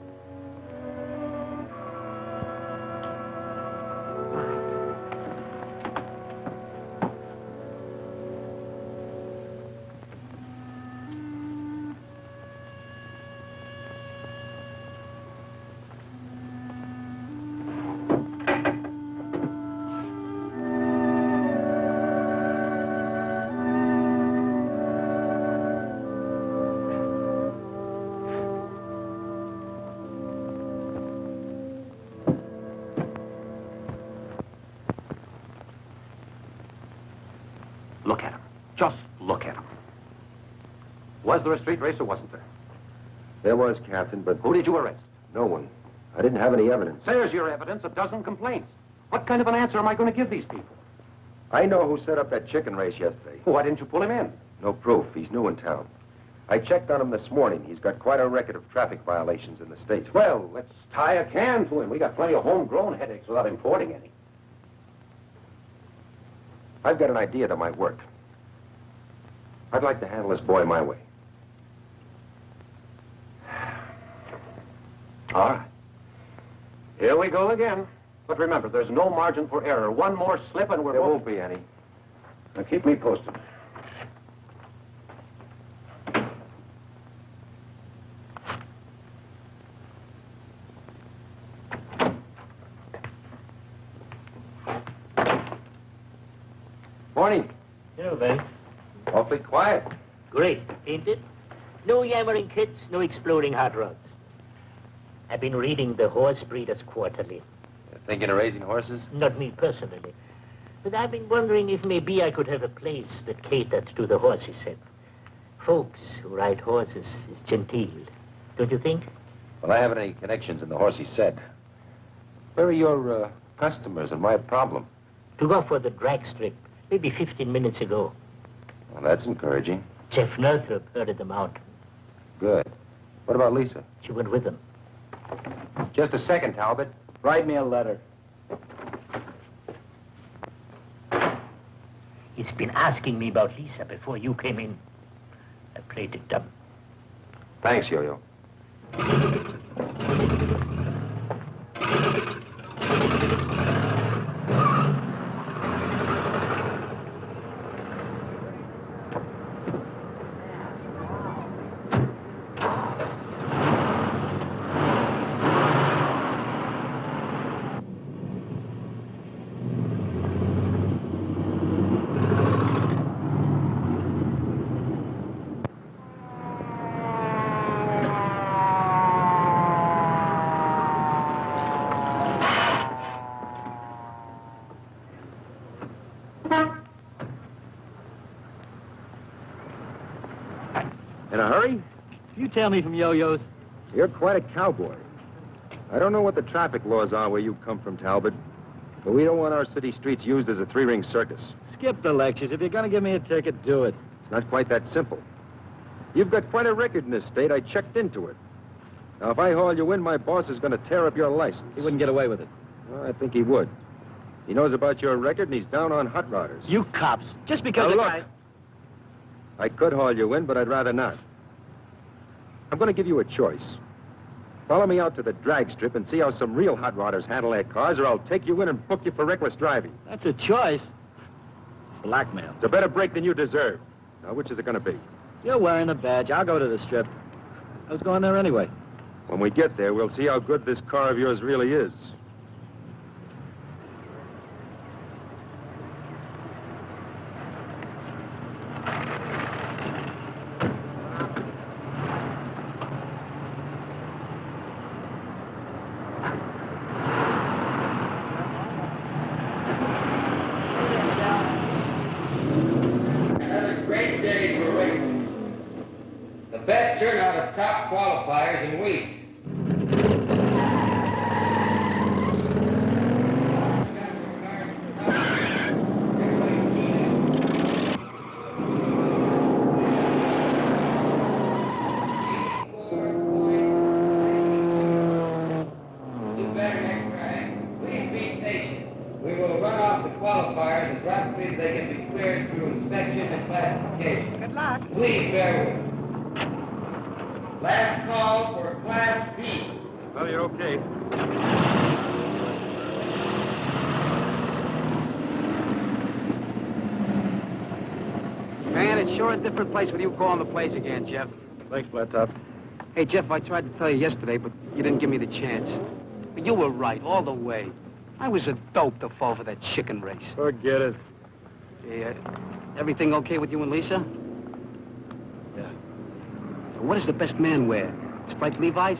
Look at him. Just look at him. Was there a street race or wasn't there? There was, Captain, but... Who did you arrest? No one. I didn't have any evidence. There's your evidence, a dozen complaints. What kind of an answer am I going to give these people? I know who set up that chicken race yesterday. Why didn't you pull him in? No proof. He's new in town. I checked on him this morning. He's got quite a record of traffic violations in the state. Well, let's tie a can to him. We got plenty of homegrown headaches without importing any. I've got an idea that might work. I'd like to handle this boy my way. All right. Here we go again. But remember, there's no margin for error. One more slip and There won't be any. Now, keep me posted. morning. Hello, Ben. Awfully quiet. Great, ain't it? No yammering kids, no exploding hot rods. I've been reading the Horse Breeders Quarterly. Thinking of raising horses? Not me personally. But I've been wondering if maybe I could have a place that catered to the horses set. Folks who ride horses is genteel. Don't you think? Well, I haven't any connections in the horsey set. Where are your customers and my problem? Took off for the drag strip maybe 15 minutes ago. Well, that's encouraging. Jeff Northrop herded them out. Good. What about Lisa? She went with them. Just a second, Talbot. Write me a letter. He's been asking me about Lisa before you came in. I played it dumb. Thanks, Yo-Yo. In a hurry? You tell me from Yo-Yo's. You're quite a cowboy. I don't know what the traffic laws are where you come from, Talbot, but we don't want our city streets used as a three-ring circus. Skip the lectures. If you're going to give me a ticket, do it. It's not quite that simple. You've got quite a record in this state. I checked into it. Now, if I haul you in, my boss is going to tear up your license. He wouldn't get away with it. Well, I think he would. He knows about your record, and he's down on hot rodders. You cops. Just because Now, a look. guy... I could haul you in, but I'd rather not. I'm going to give you a choice. Follow me out to the drag strip and see how some real hot rodders handle their cars, or I'll take you in and book you for reckless driving. That's a choice. Blackmail. It's a better break than you deserve. Now, which is it going to be? You're wearing a badge. I'll go to the strip. I was going there anyway. When we get there, we'll see how good this car of yours really is. Another great day for racing. The best turnout of top qualifiers in weeks. Do better next time. Please be patient. We will run off the qualifiers as rapidly as they can be cleared through inspection and classification. Good luck. Please bear with us. Last call for Class B. Well, you're okay. Man, it's sure a different place with you calling the place again, Jeff. Thanks, Flat Top. Hey, Jeff, I tried to tell you yesterday, but you didn't give me the chance. But you were right all the way. I was a dope to fall for that chicken race. Forget it. Yeah. Everything okay with you and Lisa? Yeah. So what does the best man wear? Striped Levi's?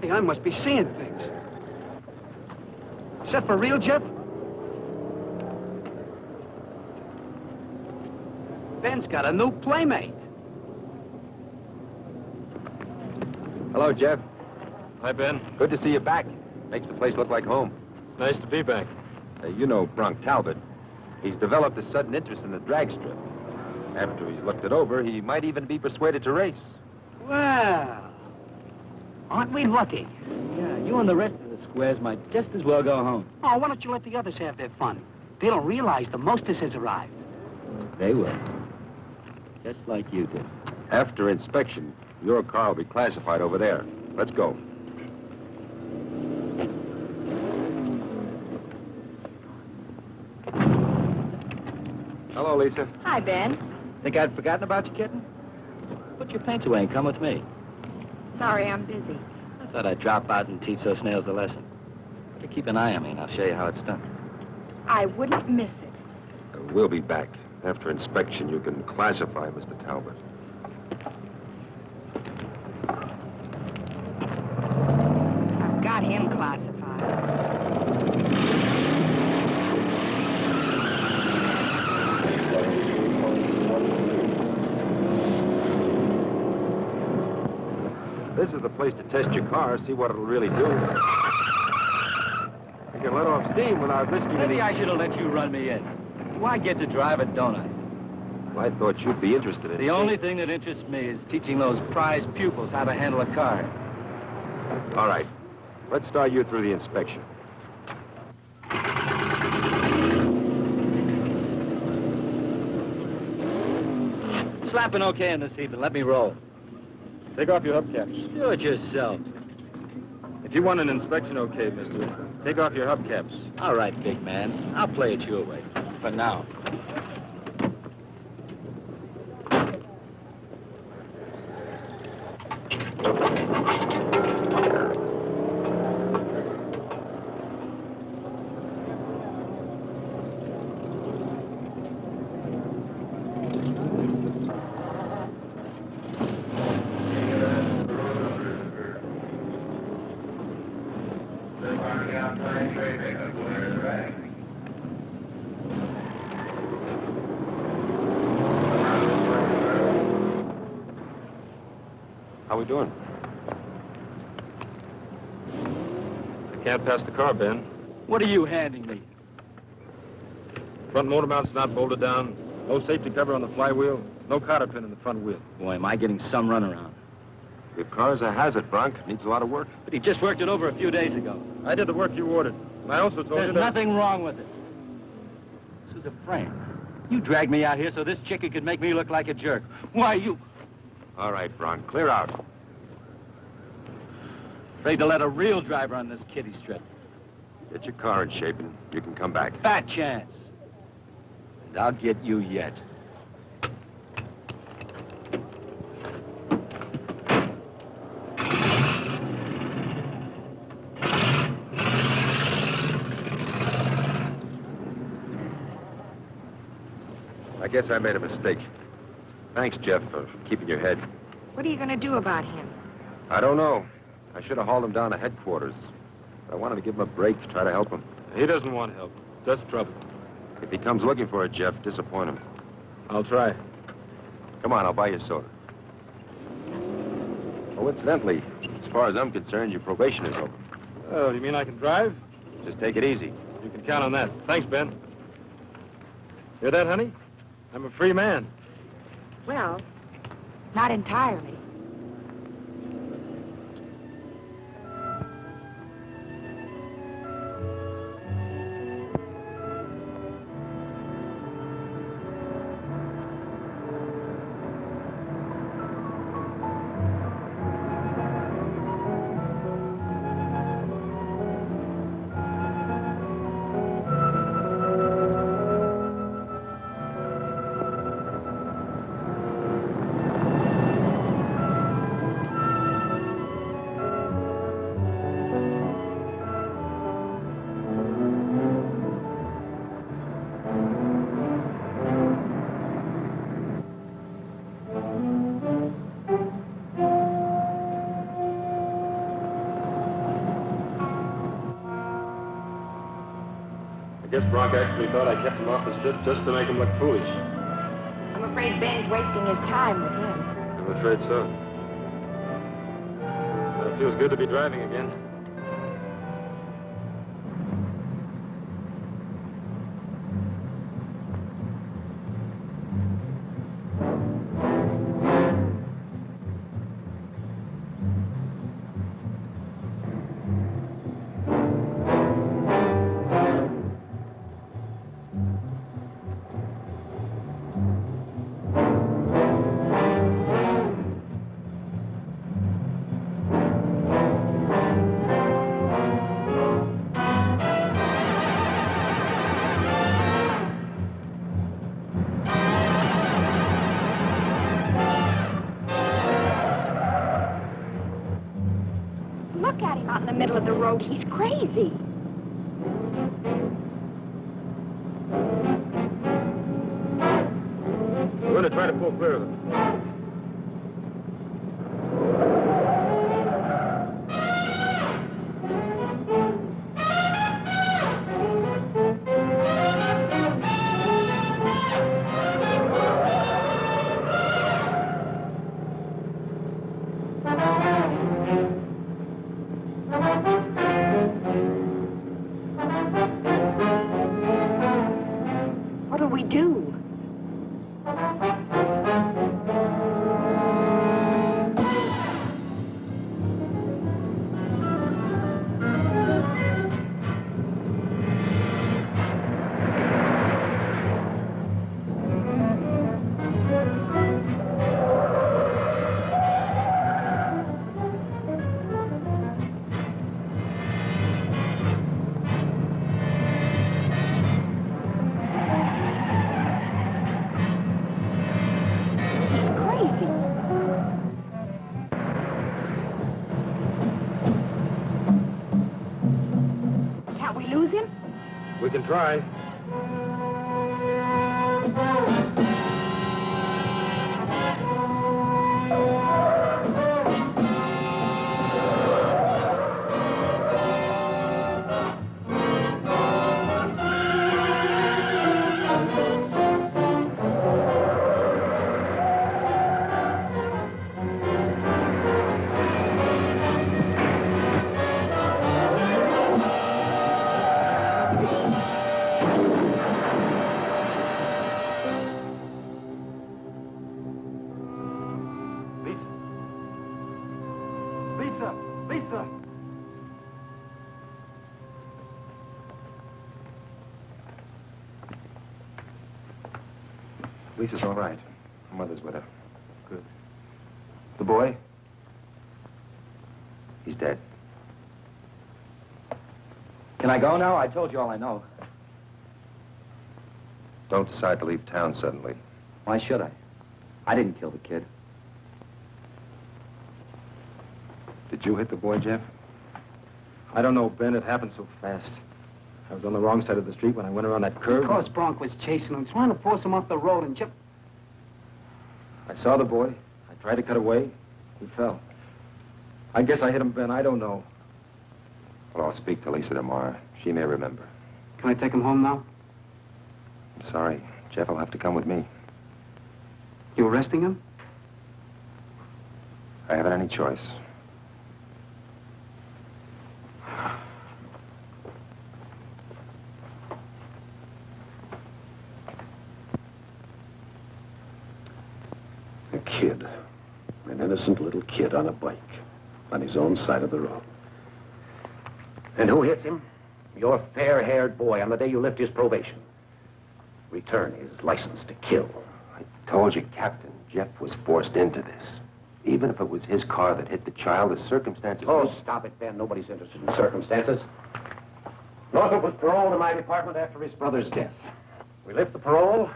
Hey, I must be seeing things. Is that for real, Jeff? Ben's got a new playmate. Hello, Jeff. Hi, Ben. Good to see you back. Makes the place look like home. It's nice to be back. You know Bronk Talbot. He's developed a sudden interest in the drag strip. After he's looked it over, he might even be persuaded to race. Well, aren't we lucky? Yeah, you and the rest of the squares might just as well go home. Oh, why don't you let the others have their fun? They don't realize the mostest has arrived. They will. Just like you did. After inspection, your car will be classified over there. Let's go. Hello, Lisa. Hi, Ben. Think I'd forgotten about you, kitten? Put your paints away and come with me. Sorry, I'm busy. I thought I'd drop out and teach those snails the lesson. But keep an eye on me, and I'll show you how it's done. I wouldn't miss it. We'll be back. After inspection, you can classify Mr. Talbot. I've got him classified. This is the place to test your car, see what it'll really do. You can let off steam without risking Maybe any... I should have let you run me in. Why get to drive it, don't I? Well, I thought you'd be interested in... The only thing that interests me is teaching those prize pupils how to handle a car. All right. Let's start you through the inspection. Slapping okay in this evening. Let me roll. Take off your hubcaps. Do it yourself. If you want an inspection okay, mister, take off your hubcaps. All right, big man. I'll play it your way. For now. How we doing? I can't pass the car, Ben. What are you handing me? Front motor mount's not bolted down. No safety cover on the flywheel. No cotter pin in the front wheel. Boy, am I getting some runaround. Your car's a hazard, Bronk. Needs a lot of work. But he just worked it over a few days ago. I did the work you ordered. I also told you There's that... nothing wrong with it. This was a prank. You dragged me out here so this chickie could make me look like a jerk. Why, you... All right, Bronk. Clear out. Afraid to let a real driver on this kiddie strip. Get your car in shape and you can come back. Fat chance. And I'll get you yet. I guess I made a mistake. Thanks, Jeff, for keeping your head. What are you going to do about him? I don't know. I should have hauled him down to headquarters. But I wanted to give him a break, try to help him. He doesn't want help. Just trouble. If he comes looking for it, Jeff, disappoint him. I'll try. Come on, I'll buy you a soda. Oh, incidentally, as far as I'm concerned, your probation is over. Oh, you mean I can drive? Just take it easy. You can count on that. Thanks, Ben. Hear that, honey? I'm a free man. Well, not entirely. I guess Brock actually thought I kept him off the strip just to make him look foolish. I'm afraid Ben's wasting his time with him. I'm afraid so. It feels good to be driving again. Look at him out in the middle of the road. He's crazy. We're going to try to pull clear of them. What'll we do? We can try. Lisa's all right. Her mother's with her. Good. The boy? He's dead. Can I go now? I told you all I know. Don't decide to leave town suddenly. Why should I? I didn't kill the kid. Did you hit the boy, Jeff? I don't know, Ben. It happened so fast. I was on the wrong side of the street when I went around that curve. Because Bronk was chasing him, trying to force him off the road and Jeff... I saw the boy. I tried to cut away. He fell. I guess I hit him, Ben. I don't know. Well, I'll speak to Lisa tomorrow. She may remember. Can I take him home now? I'm sorry. Jeff will have to come with me. You arresting him? I haven't any choice. A kid. An innocent little kid on a bike. On his own side of the road. And who hits him? Your fair-haired boy on the day you lift his probation. Return his license to kill. I told you, Captain, Jeff was forced into this. Even if it was his car that hit the child, the circumstances... Oh, stop it, Ben. Nobody's interested in circumstances. Northrop was paroled in my department after his brother's death. We lift the parole,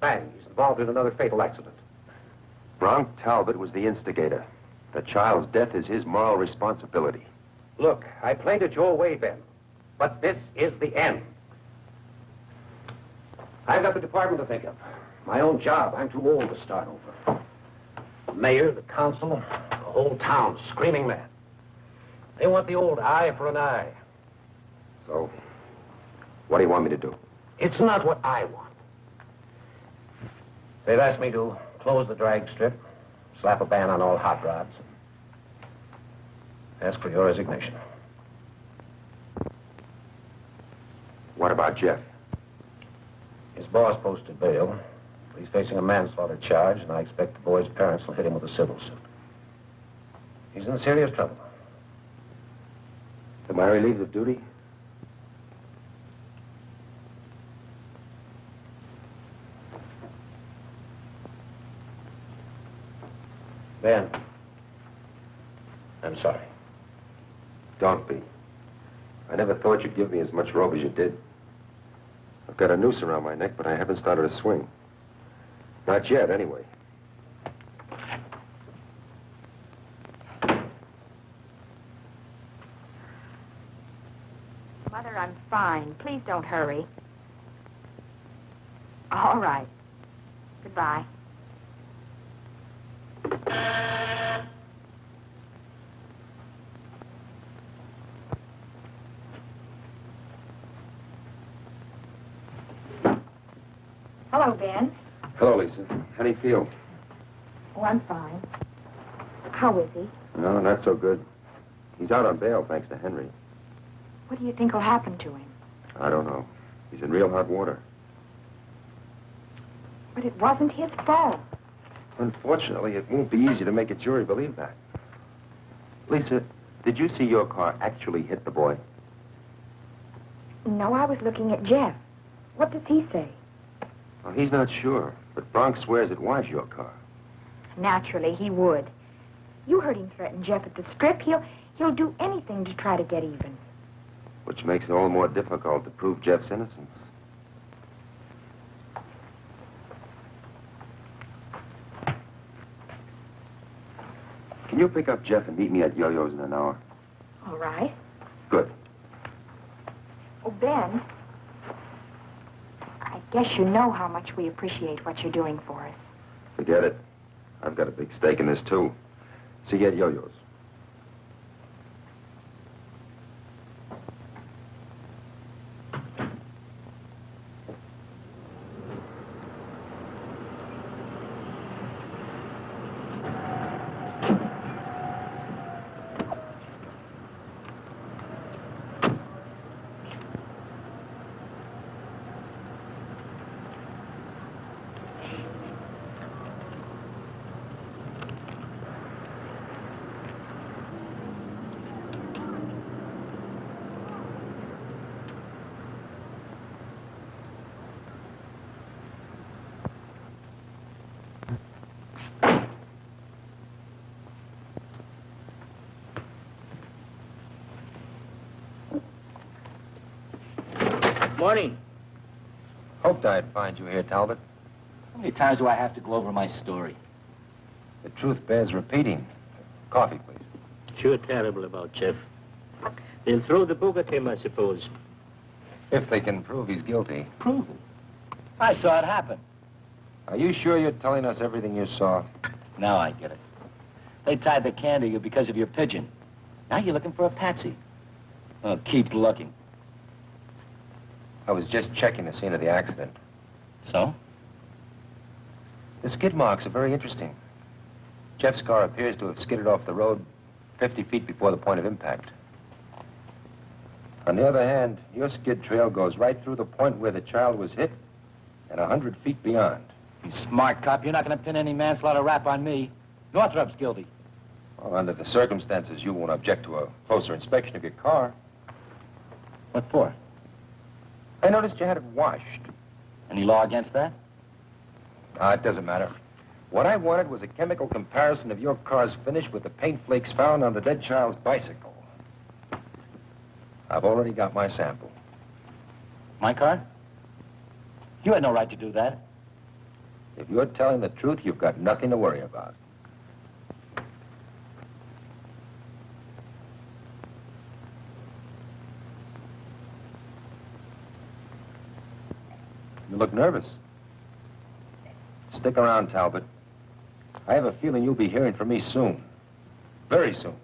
bang, he's involved in another fatal accident. Bronk Talbot was the instigator. The child's death is his moral responsibility. Look, I played it your way, Ben. But this is the end. I've got the department to think of. My own job. I'm too old to start over. The mayor, the council, the whole town screaming mad. They want the old eye for an eye. So, what do you want me to do? It's not what I want. They've asked me to close the drag strip, slap a ban on all hot rods, and ask for your resignation. What about Jeff? His boss posted bail. He's facing a manslaughter charge, and I expect the boy's parents will hit him with a civil suit. He's in serious trouble. Am I relieved of duty? Ben, I'm sorry. Don't be. I never thought you'd give me as much rope as you did. I've got a noose around my neck, but I haven't started a swing. Not yet, anyway. Mother, I'm fine. Please don't hurry. All right. Goodbye. Hello, Ben. Hello, Lisa. How do you feel? Oh, I'm fine. How is he? No, not so good. He's out on bail, thanks to Henry. What do you think will happen to him? I don't know. He's in real hot water. But it wasn't his fault. Unfortunately, it won't be easy to make a jury believe that. Lisa, did you see your car actually hit the boy? No, I was looking at Jeff. What does he say? Well, he's not sure, but Bronx swears it was your car. Naturally, he would. You heard him threaten Jeff at the strip. He'll do anything to try to get even. Which makes it all the more difficult to prove Jeff's innocence. Can you pick up Jeff and meet me at Yo-Yo's in an hour? All right. Good. Oh, Ben, I guess you know how much we appreciate what you're doing for us. Forget it. I've got a big stake in this, too. See you at Yo-Yo's. Morning. Hoped I'd find you here, Talbot. How many times do I have to go over my story? The truth bears repeating. Coffee, please. Sure terrible about Jeff. They'll throw the book at him, I suppose. If they can prove he's guilty. Prove it. I saw it happen. Are you sure you're telling us everything you saw? Now I get it. They tied the can to you because of your pigeon. Now you're looking for a patsy. Oh, keep looking. I was just checking the scene of the accident. So? The skid marks are very interesting. Jeff's car appears to have skidded off the road 50 feet before the point of impact. On the other hand, your skid trail goes right through the point where the child was hit and 100 feet beyond. You smart cop, you're not going to pin any manslaughter rap on me. Northrup's guilty. Well, under the circumstances, you won't object to a closer inspection of your car. What for? I noticed you had it washed. Any law against that? It doesn't matter. What I wanted was a chemical comparison of your car's finish with the paint flakes found on the dead child's bicycle. I've already got my sample. My car? You had no right to do that. If you're telling the truth, you've got nothing to worry about. You look nervous. Stick around, Talbot. I have a feeling you'll be hearing from me soon. Very soon.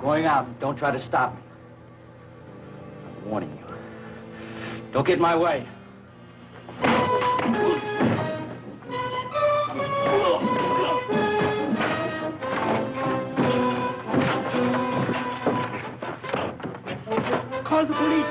Going out. Don't try to stop me. I'm warning you. Don't get in my way. Call the police.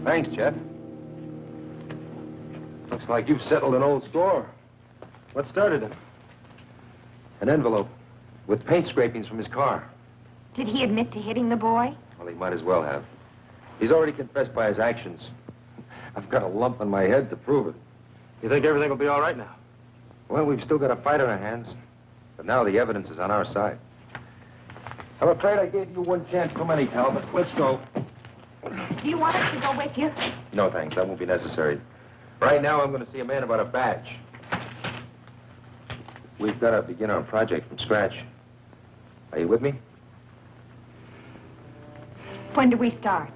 Thanks, Jeff. Looks like you've settled an old score. What started it? An envelope with paint scrapings from his car. Did he admit to hitting the boy? Well, he might as well have. He's already confessed by his actions. I've got a lump on my head to prove it. You think everything will be all right now? Well, we've still got a fight on our hands, but now the evidence is on our side. I'm afraid I gave you one chance too many, Talbot. Let's go. Do you want us to go with you? No, thanks. That won't be necessary. Right now, I'm going to see a man about a badge. We've got to begin our project from scratch. Are you with me? When do we start?